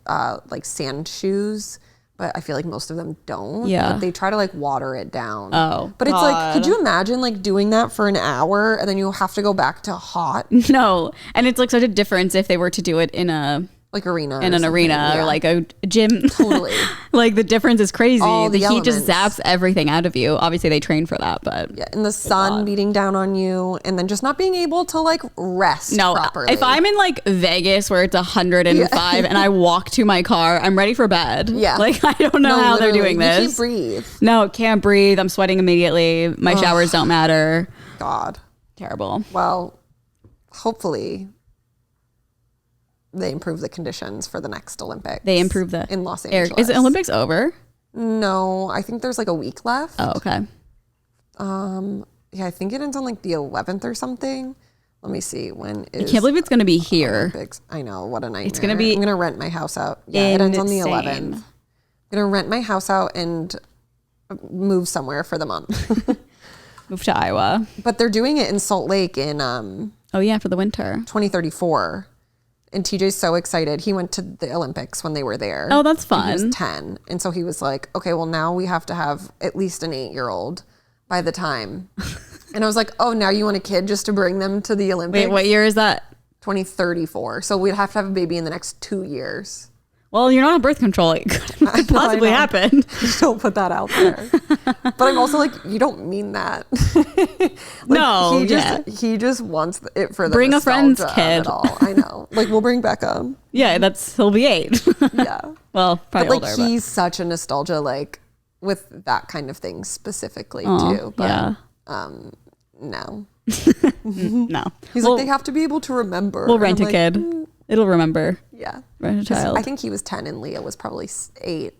sand shoes, but I feel like most of them don't. Yeah. But they try to like water it down. Oh, but it's like, God. could you imagine like doing that for an hour and then you have to go back to hot No. And it's like such a difference if they were to do it in an arena Yeah. or like a gym. Totally. Like the difference is crazy. All The the heat just elements. zaps everything out of you. Obviously they train for that, but Yeah, and the sun beating down on you, and then just not being able to like rest no, properly. if I'm in like Vegas where it's 105 and I walk to my car, I'm ready for bed. Yeah. Like I don't know how they're literally, doing this. You can't breathe. No, can't breathe. I'm sweating immediately. My showers don't matter. God. Terrible. Well, hopefully they improve the conditions for the next Olympics. They improve the in Los air. Angeles. Is the Olympics over? No, I think there's like a week left. Oh, okay. Yeah, I think it ends on like the 11th or something. Let me see. When is I can't believe it's going to be here. Olympics? I know, what a nightmare. It's gonna be I'm gonna rent my house out. Yeah, it ends on the insane. 11th. I'm gonna rent my house out and move somewhere for the month. Move to Iowa. But they're doing it in Salt Lake in Oh yeah, for the winter. 2034. And TJ's so excited. He went to the Olympics when they were there. Oh, that's And he fun. was 10. And so he was like, okay, well, now we have to have at least an 8-year-old by the time. And I was like, oh, now you want a kid just to bring them to the Olympics? Wait, what year is that? 2034. So we'd have to have a baby in the next 2 years. Well, you're not on birth control. It could possibly know. happen. Don't put that out there. But I'm also like, you don't mean that. No, he just wants it for the Bring a friend's nostalgia of kid. it all. I know. Like we'll bring Becca. Yeah, he'll be 8. Yeah. Well, probably But like older. he's such a nostalgia like with that kind of thing specifically Aw, too. But yeah. no. No. He's like, they have to be able to remember. We'll And rent I'm a like, kid. It'll remember. Yeah. Rent a child. I think he was 10 and Leah was probably 8.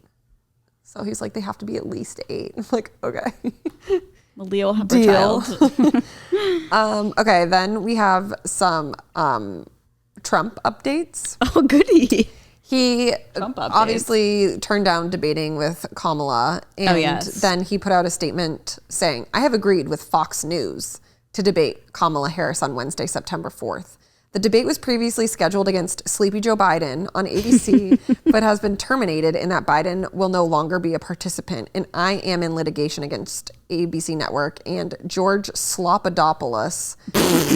So he's like, they have to be at least 8. I'm like, okay. Well, Leo will have Deal. her child. Okay, then we have some Trump updates. Oh, goody. He Trump updates. obviously turned down debating with Kamala. And yes. then he put out a statement saying, I have agreed with Fox News to debate Kamala Harris on Wednesday, September 4th. The debate was previously scheduled against Sleepy Joe Biden on ABC, but has been terminated in that Biden will no longer be a participant. And I am in litigation against ABC Network and George Slopadopoulos,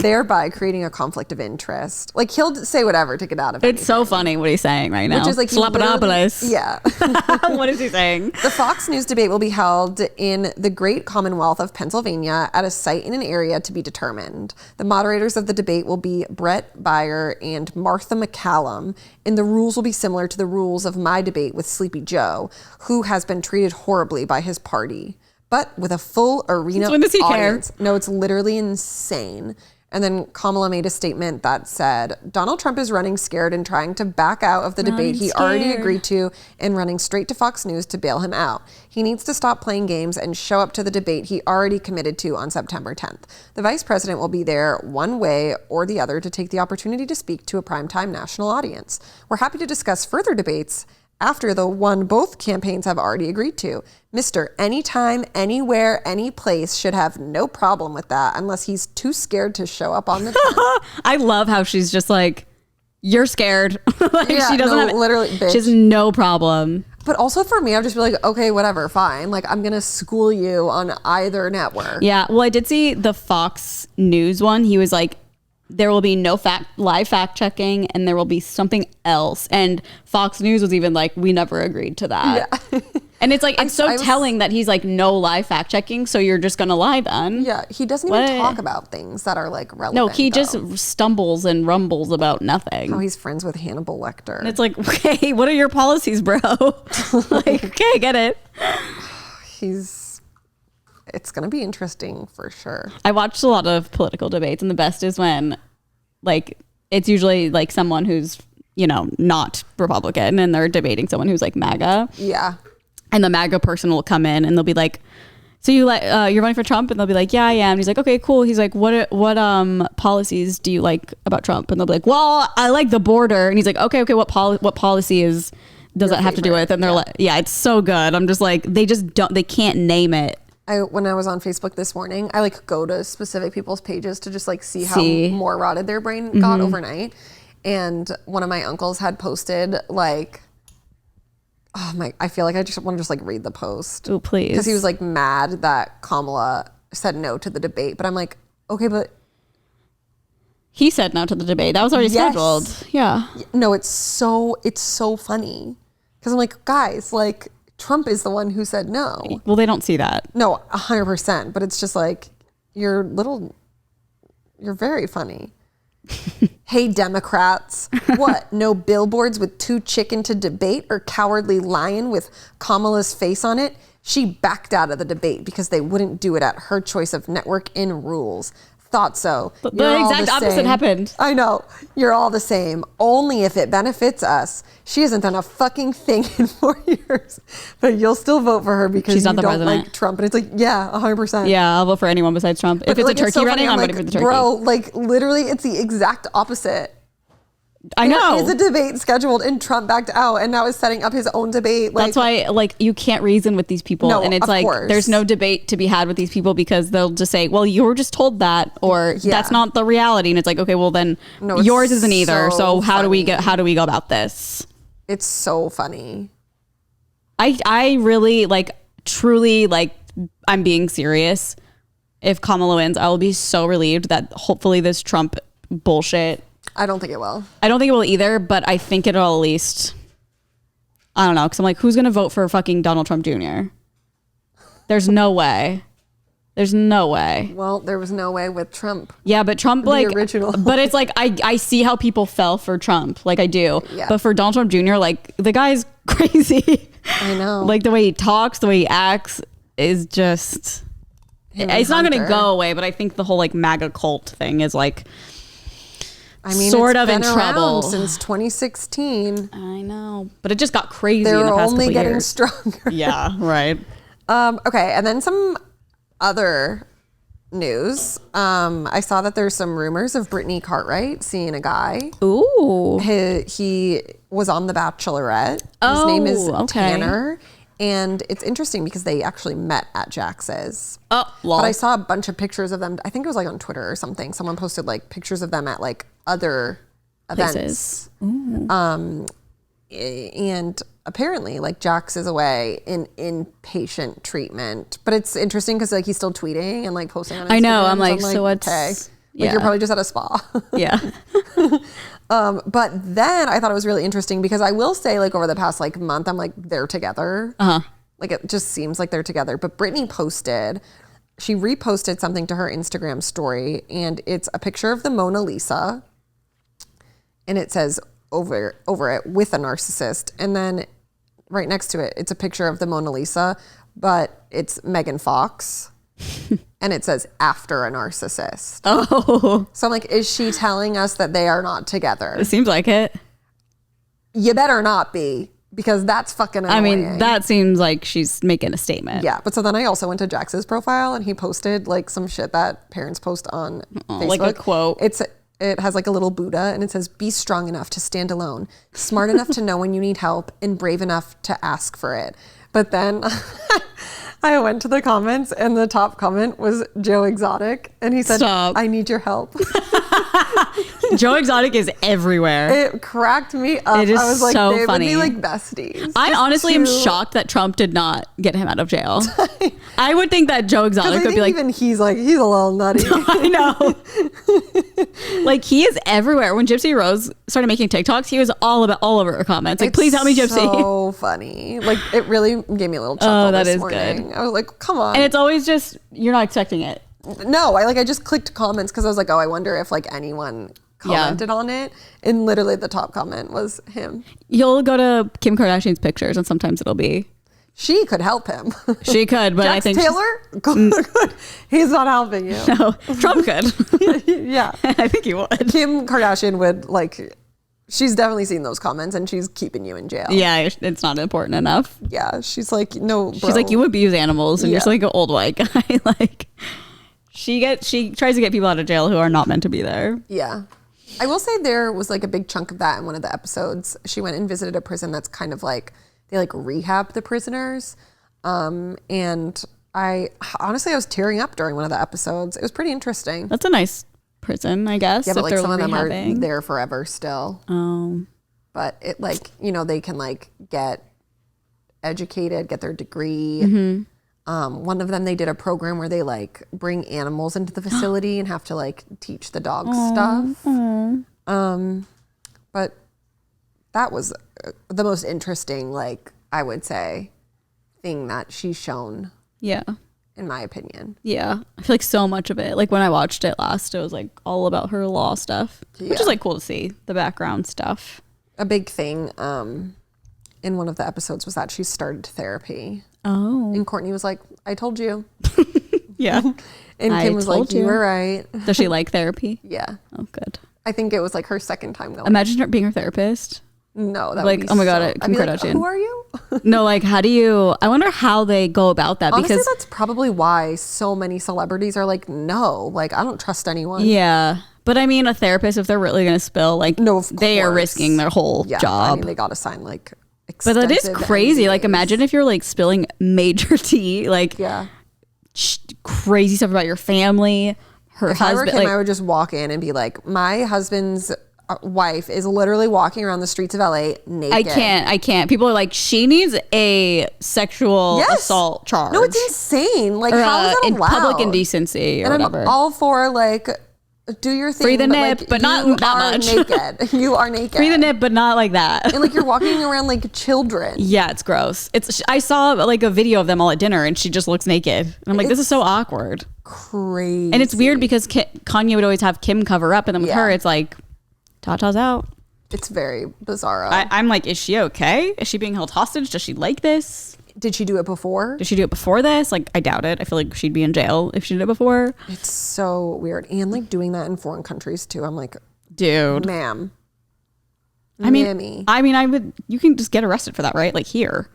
thereby creating a conflict of interest. Like he'll say whatever to get out of it. It's so funny what he's saying right now. Which is like he Slopadopoulos. literally- Yeah. What is he saying? The Fox News debate will be held in the Great Commonwealth of Pennsylvania at a site in an area to be determined. The moderators of the debate will be Brett Baier and Martha McCallum, and the rules will be similar to the rules of my debate with Sleepy Joe, who has been treated horribly by his party, but with a full arena When does he audience. care? No, it's literally insane. And then Kamala made a statement that said, Donald Trump is running scared and trying to back out of the debate he already agreed to and running straight to Fox News to bail him out. He needs to stop playing games and show up to the debate he already committed to on September 10th. The vice president will be there one way or the other to take the opportunity to speak to a primetime national audience. We're happy to discuss further debates after the one both campaigns have already agreed to. Mr. Anytime, Anywhere, Any Place should have no problem with that unless he's too scared to show up on the time. I love how she's just like, you're scared. Like Yeah, she doesn't no, have literally, bitch. She has no problem. But also for me, I'll just be like, okay, whatever, fine. Like I'm going to school you on either network. Yeah. Well, I did see the Fox News one. He was like, there will be no live fact checking and there will be something else. And Fox News was even like, we never agreed to that. Yeah. And it's like, it's telling that he's like, no live fact checking. So you're just going to lie then. Yeah. He doesn't even talk about things that are like relevant. No, he just stumbles and rumbles about nothing. How he's friends with Hannibal Lecter. And it's like, okay, what are your policies, bro? Like, okay, get it. It's going to be interesting for sure. I watched a lot of political debates, and the best is when, like, it's usually like someone who's, you know, not Republican, and they're debating someone who's like MAGA. Yeah. And the MAGA person will come in, and they'll be like, "So you're running for Trump?" And they'll be like, "Yeah, I am." And he's like, "Okay, cool." He's like, "What policies do you like about Trump?" And they'll be like, "Well, I like the border." And he's like, "Okay, what policy does that have to do with?" And they're like, "Yeah, it's so good." I'm just like, they can't name it. when I was on Facebook this morning, I like go to specific people's pages to just like see how more rotted their brain got overnight. And one of my uncles had posted like, I feel like I just want to just like read the post. Oh, please. Because he was like mad that Kamala said no to the debate. But I'm like, okay, but. He said no to the debate. That was already scheduled. Yeah. No, it's so funny. Because I'm like, guys, like Trump is the one who said no. Well, they don't see that. No, 100%. But it's just like, you're very funny. Hey, Democrats, what? No billboards with two chicken to debate or cowardly lion with Kamala's face on it? She backed out of the debate because they wouldn't do it at her choice of network and rules. Thought so. But the exact opposite happened. I know. You're all the same. Only if it benefits us. She hasn't done a fucking thing in 4 years. But you'll still vote for her because she's not you the don't president. like Trump. And it's like, yeah, 100%. Yeah, I'll vote for anyone besides Trump. If it's like, a turkey running, I'm voting for the turkey. Bro, like literally it's the exact opposite. I know. There is a debate scheduled and Trump backed out and now is setting up his own debate. Like, that's why like you can't reason with these people. No, and it's like course. There's no debate to be had with these people because they'll just say, well, you were just told that, or that's not the reality. And it's like, okay, well then yours isn't either. So how do we go about this? It's so funny. I really like truly like I'm being serious. If Kamala wins, I will be so relieved that hopefully this Trump bullshit. I don't think it will. I don't think it will either, but I think it'll at least, I don't know, because I'm like, who's going to vote for fucking Donald Trump Jr.? There's no way. There's no way. Well, there was no way with Trump. Yeah, but Trump, like, original. But it's like, I see how people fell for Trump. Like, I do. Yeah. But for Donald Trump Jr., like, the guy's crazy. I know. Like, the way he talks, the way he acts is just, it's not going to go away, but I think the whole, like, MAGA cult thing is, like, I mean, sort it's of been in trouble since 2016. I know, but it just got crazy. They're in the past only couple getting years. stronger. Yeah, right. Okay, and then some other news. I saw that there's some rumors of Brittany Cartwright seeing a guy. Ooh, he was on The Bachelorette. His name is Tanner. And it's interesting because they actually met at Jax's. Oh, lol. But I saw a bunch of pictures of them. I think it was like on Twitter or something. Someone posted like pictures of them at like other events. And apparently like Jax is away in inpatient treatment. But it's interesting because like he's still tweeting and like posting on Instagram. I know. I'm like, so so what's... Okay. Like you're probably just at a spa. Yeah. But then I thought it was really interesting because I will say like over the past like month, I'm like, they're together. Like it just seems like they're together. But Brittany she reposted something to her Instagram story and it's a picture of the Mona Lisa. And it says over it with a narcissist. And then right next to it, it's a picture of the Mona Lisa, but it's Megan Fox. And it says after a narcissist. Oh. So I'm like, is she telling us that they are not together? It seems like it. You better not be, because that's fucking annoying. I mean, that seems like she's making a statement. Yeah, but so then I also went to Jax's profile and he posted like some shit that parents post on Facebook. Like a quote. It has like a little Buddha and it says, be strong enough to stand alone, smart enough to know when you need help, and brave enough to ask for it. But then I went to the comments and the top comment was Joe Exotic and he said, Stop. I need your help. Joe Exotic is everywhere. It cracked me up. It is I was like, so they funny. would be like besties. I honestly am shocked that Trump did not get him out of jail. I would think that Joe Exotic would be like, even he's like, he's a little nutty. I know. Like he is everywhere. When Gypsy Rose started making TikToks, he was all over her comments. Like, please help me, Gypsy. So funny. Like it really gave me a little chuckle that this is morning. good. I was like, come on. And it's always just, you're not expecting it. No, I just clicked comments because I was like, oh, I wonder if like anyone commented on it. And literally the top comment was him. You'll go to Kim Kardashian's pictures and sometimes it'll be. She could help him. She could, but Jax I think Taylor? Good. He's not helping you. No, Trump could. Yeah. I think he would. Kim Kardashian would like, she's definitely seen those comments and she's keeping you in jail. Yeah, it's not important enough. Yeah. She's like, no, bro. She's like, you abuse animals and you're just like an old white guy. Like she tries to get people out of jail who are not meant to be there. Yeah. I will say there was like a big chunk of that in one of the episodes. She went and visited a prison that's kind of like, they like rehab the prisoners. And I was tearing up during one of the episodes. It was pretty interesting. That's a nice prison, I guess. Yeah, but like some of them are rehabbing. there forever still. Oh. But it like, you know, they can like get educated, get their degree. One of them, they did a program where they like bring animals into the facility and have to like teach the dogs stuff. But that was the most interesting, like I would say, thing that she's shown. Yeah. In my opinion. Yeah. I feel like so much of it, like when I watched it last, it was like all about her law stuff, which is like cool to see, the background stuff. A big thing in one of the episodes was that she started therapy. Oh. And Courtney was like, I told you. Yeah. And Kim was like, you were right. Does she like therapy? Yeah. Oh, good. I think it was like her second time going. Imagine her being her therapist. No, that like, would be oh my God, so, Kim Kardashian. Like, who are you? No, like, how do you, I wonder how they go about that. Honestly, because that's probably why so many celebrities are like, no, like, I don't trust anyone. Yeah. But I mean, a therapist, if they're really going to spill, like, no, of they are risking their whole job. I mean, they got to sign like but that is crazy. NDAs. Like, imagine if you're like spilling major tea, like crazy stuff about your family, her if husband. I were Kim, I would just walk in and be like, my husband's wife is literally walking around the streets of LA naked. I can't. People are like, she needs a sexual assault charge. No, it's insane. Like, or, how is that allowed? Public indecency or and whatever. I'm all for like, do your thing. Free the nip, like, but not you that are much. naked. You are naked. Free the nip, but not like that. And like you're walking around like children. Yeah, it's gross. I saw like a video of them all at dinner, and she just looks naked. And I'm like, this is so awkward. Crazy. And it's weird because Kanye would always have Kim cover up, and then with her, it's like, Tata's out. It's very bizarre. I'm like, is she okay? Is she being held hostage? Does she like this? Did she do it before? Did she do it before this? Like, I doubt it. I feel like she'd be in jail if she did it before. It's so weird. And like doing that in foreign countries too. I'm like, dude, ma'am. I mean, you can just get arrested for that, right? Like here.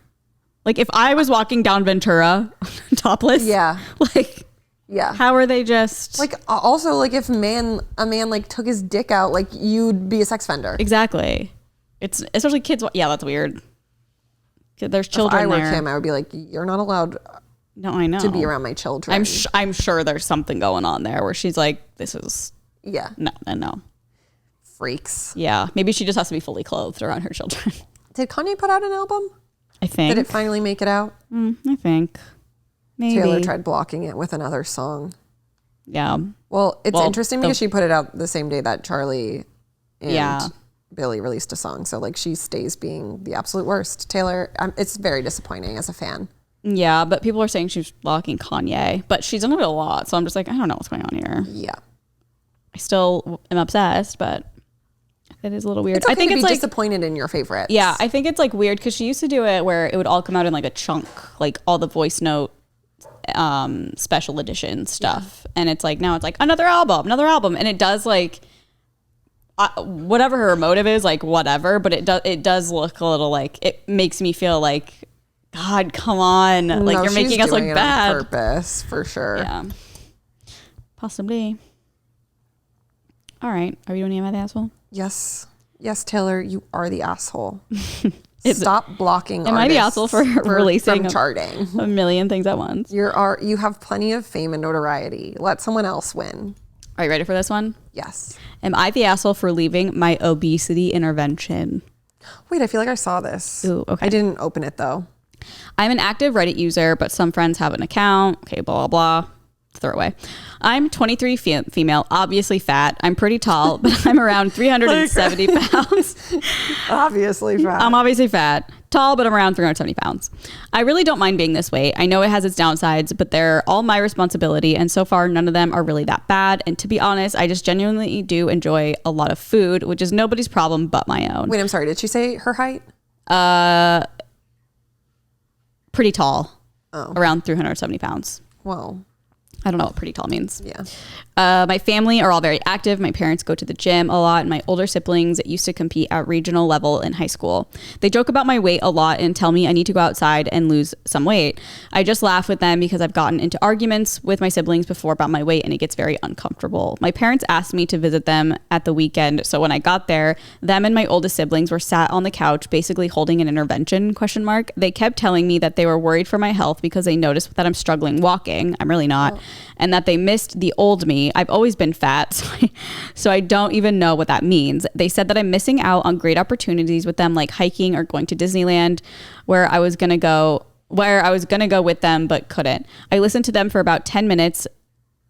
Like if I was walking down Ventura topless. Yeah. Like, yeah. How are they just like also like if a man like took his dick out, like you'd be a sex offender. Exactly. It's especially kids. Yeah, that's weird. There's children there. If I were Kim, I would be like, you're not allowed. No, I know. To be around my children. I'm sure there's something going on there where she's like, this is no. Freaks. Yeah, maybe she just has to be fully clothed around her children. Did Kanye put out an album? I think. Did it finally make it out? I think. Maybe. Taylor tried blocking it with another song. Yeah. Well, it's interesting because she put it out the same day that Charlie and Billy released a song. So like she stays being the absolute worst. Taylor, it's very disappointing as a fan. Yeah, but people are saying she's blocking Kanye, but she's done it a lot. So I'm just like, I don't know what's going on here. Yeah. I still am obsessed, but it is a little weird. It's okay I think to it's be like disappointed in your favorites. Yeah, I think it's like weird because she used to do it where it would all come out in like a chunk, like all the voice note special edition stuff. And it's like now it's like another album. And it does like whatever her motive is, like whatever, but it does look a little like, it makes me feel like, God, come on. Like you're making us look bad. On purpose, for sure. Yeah. Possibly. All right. Are we doing Am I the Asshole? Yes. Yes, Taylor, you are the asshole. Stop blocking Am I the asshole for releasing from charting a million things at once? You have plenty of fame and notoriety. Let someone else win. Are you ready for this one? Yes. Am I the asshole for leaving my obesity intervention? Wait, I feel like I saw this. Ooh, okay. I didn't open it though. I'm an active Reddit user, but some friends have an account. Okay, blah, blah, blah. Throw it away. I'm 23 female, obviously fat. I'm pretty tall, but I'm around 370 pounds. Obviously fat. I'm obviously fat. Tall, but I'm around 370 pounds. I really don't mind being this way. I know it has its downsides, but they're all my responsibility. And so far, none of them are really that bad. And to be honest, I just genuinely do enjoy a lot of food, which is nobody's problem but my own. Wait, I'm sorry. Did she say her height? Pretty tall. Around 370 pounds. Whoa. I don't know what pretty tall means. Yeah. My family are all very active. My parents go to the gym a lot, and my older siblings used to compete at regional level in high school. They joke about my weight a lot and tell me I need to go outside and lose some weight. I just laugh with them because I've gotten into arguments with my siblings before about my weight, and it gets very uncomfortable. My parents asked me to visit them at the weekend, so when I got there, them and my oldest siblings were sat on the couch basically holding an intervention ? They kept telling me that they were worried for my health because they noticed that I'm struggling walking. I'm really not. And that they missed the old me. I've always been fat, so I don't even know what that means. They said that I'm missing out on great opportunities with them, like hiking or going to Disneyland, where I was gonna go with them but couldn't. I listened to them for about 10 minutes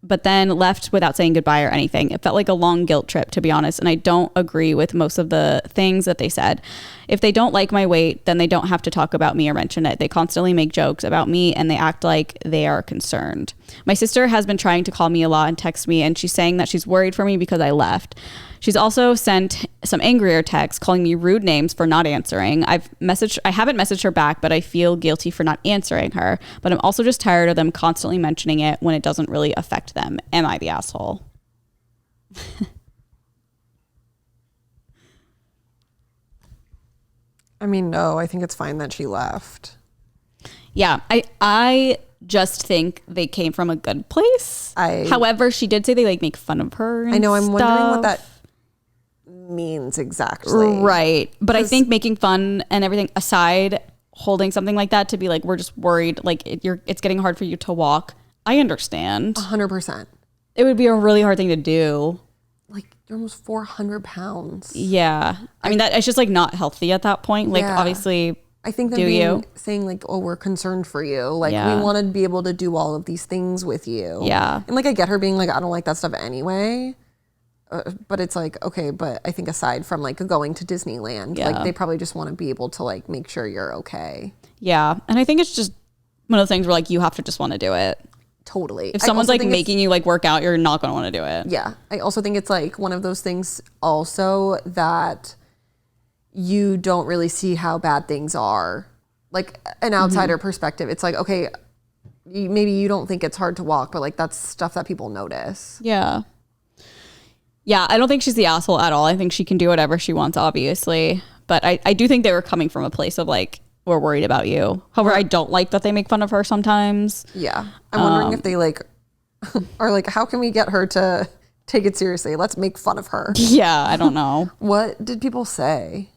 but then left without saying goodbye or anything. It felt like a long guilt trip, to be honest, and I don't agree with most of the things that they said. If they don't like my weight, then they don't have to talk about me or mention it. They constantly make jokes about me and they act like they are concerned. My sister has been trying to call me a lot and text me, and she's saying that she's worried for me because I left. She's also sent some angrier texts calling me rude names for not answering. I haven't messaged her back, but I feel guilty for not answering her. But I'm also just tired of them constantly mentioning it when it doesn't really affect them. Am I the asshole? I mean, no, I think it's fine that she left. Yeah, I just think they came from a good place. However, she did say they like make fun of her and I know, I'm stuff. wondering what that means exactly. Right. But I think making fun and everything aside, holding something like that to be like, we're just worried, like it's getting hard for you to walk. I understand. 100%. It would be a really hard thing to do. Like, you're almost 400 pounds. Yeah. I mean, that it's just like not healthy at that point. Like, obviously, I think that saying like, oh, we're concerned for you. Like, we want to be able to do all of these things with you. Yeah. And like, I get her being like, I don't like that stuff anyway. But it's like, okay, but I think aside from like going to Disneyland, like they probably just want to be able to like make sure you're okay. Yeah. And I think it's just one of those things where like you have to just want to do it. Totally. If someone's like making you like work out, you're not going to want to do it. Yeah. I also think it's like one of those things also that you don't really see how bad things are. Like an outsider perspective, it's like, okay, maybe you don't think it's hard to walk, but like that's stuff that people notice. Yeah. Yeah, I don't think she's the asshole at all. I think she can do whatever she wants, obviously. But I do think they were coming from a place of like, we're worried about you. However, I don't like that they make fun of her sometimes. Yeah. I'm wondering if they like are like, how can we get her to take it seriously? Let's make fun of her. Yeah, I don't know. What did people say?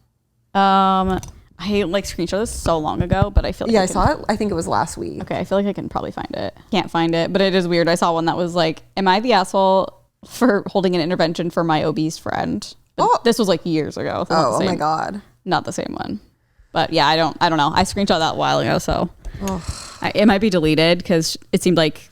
I like screenshot this so long ago, but I feel like I saw it. I think it was last week. Okay, I feel like I can probably find it. Can't find it, but it is weird. I saw one that was like, am I the asshole for holding an intervention for my obese friend? But this was like years ago. So oh my God. Not the same one. But yeah, I don't know. I screenshot that a while ago, so it might be deleted because it seemed like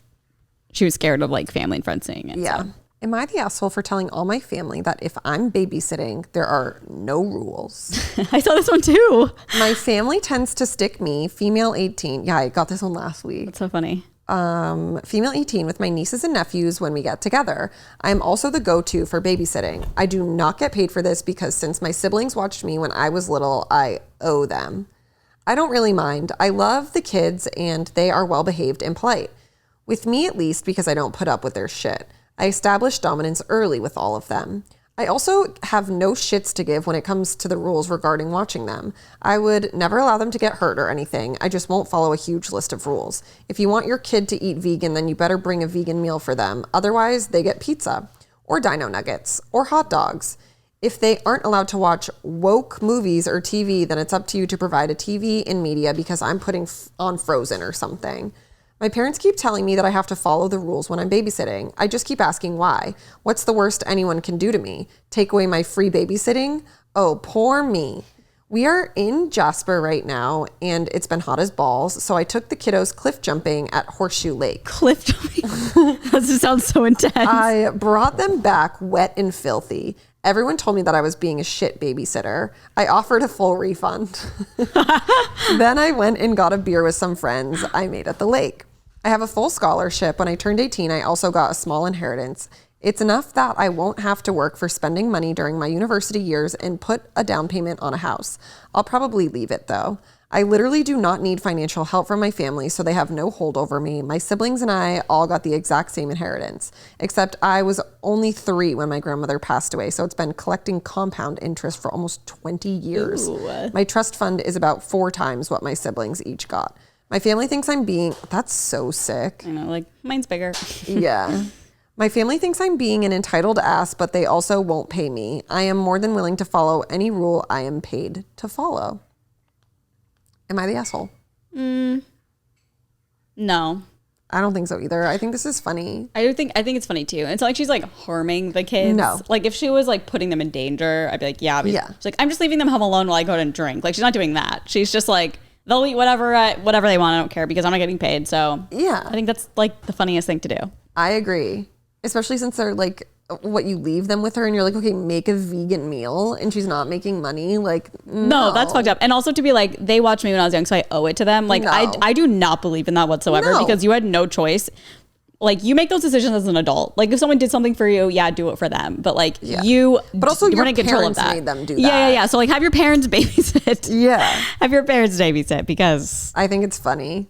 she was scared of like family and friends seeing it. Yeah. So. Am I the asshole for telling all my family that if I'm babysitting, there are no rules? I saw this one too. My family tends to stick me, female 18. Yeah, I got this one last week. That's so funny. Female 18 with my nieces and nephews when we get together. I'm also the go-to for babysitting. I do not get paid for this because since my siblings watched me when I was little, I owe them. I don't really mind. I love the kids and they are well behaved and polite. With me at least, because I don't put up with their shit. I established dominance early with all of them. I also have no shits to give when it comes to the rules regarding watching them. I would never allow them to get hurt or anything. I just won't follow a huge list of rules. If you want your kid to eat vegan, then you better bring a vegan meal for them. Otherwise, they get pizza or dino nuggets or hot dogs. If they aren't allowed to watch woke movies or TV, then it's up to you to provide a TV and media because I'm putting on Frozen or something. My parents keep telling me that I have to follow the rules when I'm babysitting. I just keep asking why. What's the worst anyone can do to me? Take away my free babysitting? Oh, poor me. We are in Jasper right now, and it's been hot as balls, so I took the kiddos cliff jumping at Horseshoe Lake. Cliff jumping? That sounds so intense. I brought them back wet and filthy. Everyone told me that I was being a shit babysitter. I offered a full refund. Then I went and got a beer with some friends I made at the lake. I have a full scholarship. When I turned 18, I also got a small inheritance. It's enough that I won't have to work for spending money during my university years and put a down payment on a house. I'll probably leave it though. I literally do not need financial help from my family, so they have no hold over me. My siblings and I all got the exact same inheritance, except I was only 3 when my grandmother passed away, so it's been collecting compound interest for almost 20 years. Ooh. My trust fund is about 4 times what my siblings each got. My family thinks I'm being... That's so sick. I know, like, mine's bigger. Yeah. My family thinks I'm being an entitled ass, but they also won't pay me. I am more than willing to follow any rule I am paid to follow. Am I the asshole? No. I don't think so either. I think this is funny. I think it's funny too. It's not like she's like harming the kids. No. Like if she was like putting them in danger, I'd be like, yeah. Yeah. She's like, I'm just leaving them home alone while I go out and drink. Like she's not doing that. She's just like, they'll eat whatever they want. I don't care because I'm not getting paid. So yeah, I think that's like the funniest thing to do. I agree. Especially since they're like, what, you leave them with her and you're like, okay, make a vegan meal and she's not making money. Like, no, that's fucked up. And also to be like, they watched me when I was young, so I owe it to them. Like, no. I do not believe in that whatsoever because you had no choice. Like, you make those decisions as an adult. Like, if someone did something for you, yeah, do it for them. But like, but also you your weren't in control of parents that. made them do that. Yeah. So like, have your parents babysit. Yeah. Have your parents babysit because I think it's funny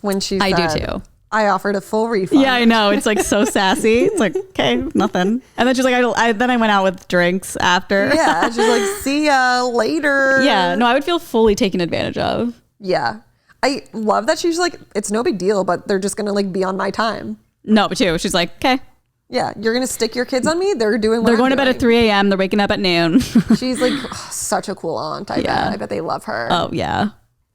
when she said, I do too. I offered a full refund. Yeah, I know. It's like so sassy. It's like, okay, nothing. And then she's like, then I went out with drinks after. Yeah, she's like, see ya later. Yeah, no, I would feel fully taken advantage of. Yeah. I love that she's like, it's no big deal, but they're just going to like be on my time. No, but too. She's like, okay. Yeah, you're going to stick your kids on me? They're doing what They're I'm going to bed at 3 a.m. They're waking up at noon. She's like such a cool aunt, I bet. I bet they love her. Oh, yeah.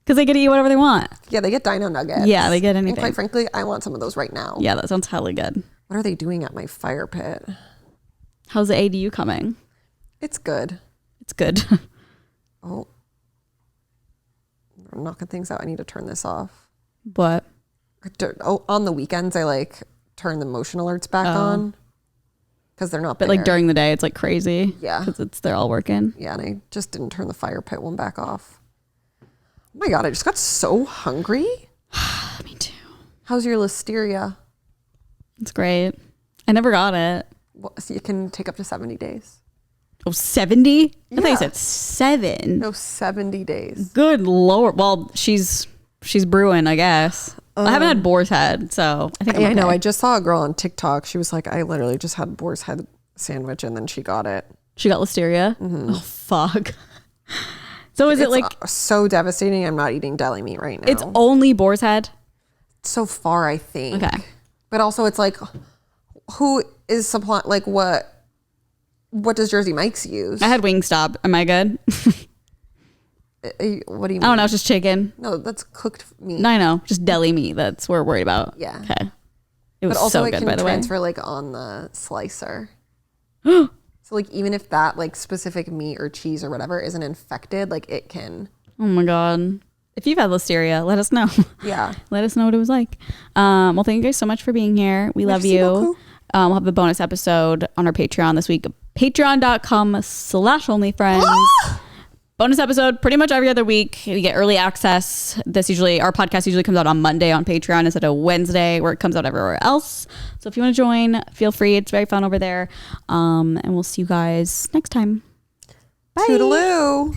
Because they get to eat whatever they want. Yeah, they get dino nuggets. Yeah, they get anything. And quite frankly, I want some of those right now. Yeah, that sounds hella good. What are they doing at my fire pit? How's the ADU coming? It's good. It's good. Oh. I'm knocking things out. I need to turn this off. What? Oh, on the weekends, I like turn the motion alerts back on. Because they're not But there. like during the day, it's like crazy. Yeah. Because they're all working. Yeah, and I just didn't turn the fire pit one back off. Oh my God, I just got so hungry. Me too. How's your listeria? It's great. I never got it. Well, so you can take up to 70 days. Oh, 70? Yeah. I thought you said 7. No, 70 days. Good Lord. Well, she's brewing, I guess. I haven't had boar's head, so I think I'm okay. I know. I just saw a girl on TikTok. She was like, I literally just had boar's head sandwich and then she got it. She got listeria? Mm-hmm. Oh, fuck. So is it like so devastating? I'm not eating deli meat right now. It's only boar's head? So far, I think. Okay. But also it's like, who is supplying, like what does Jersey Mike's use? I had Wingstop. Am I good? What do you mean? I don't know. It's just chicken. No, that's cooked meat. No, I know. Just deli meat. That's what we're worried about. Yeah. Okay. It was but also so good, by the way. it can transfer like on the slicer. So like even if that like specific meat or cheese or whatever isn't infected, like it can. Oh my God. If you've had listeria, let us know. Yeah. Let us know what it was like. Well, thank you guys so much for being here. We love you. We'll have a bonus episode on our Patreon this week. Patreon.com/onlyfriends. Bonus episode pretty much every other week. We get early access. Our podcast usually comes out on Monday on Patreon instead of Wednesday where it comes out everywhere else. So if you want to join, feel free. It's very fun over there. And we'll see you guys next time. Bye. Toodaloo.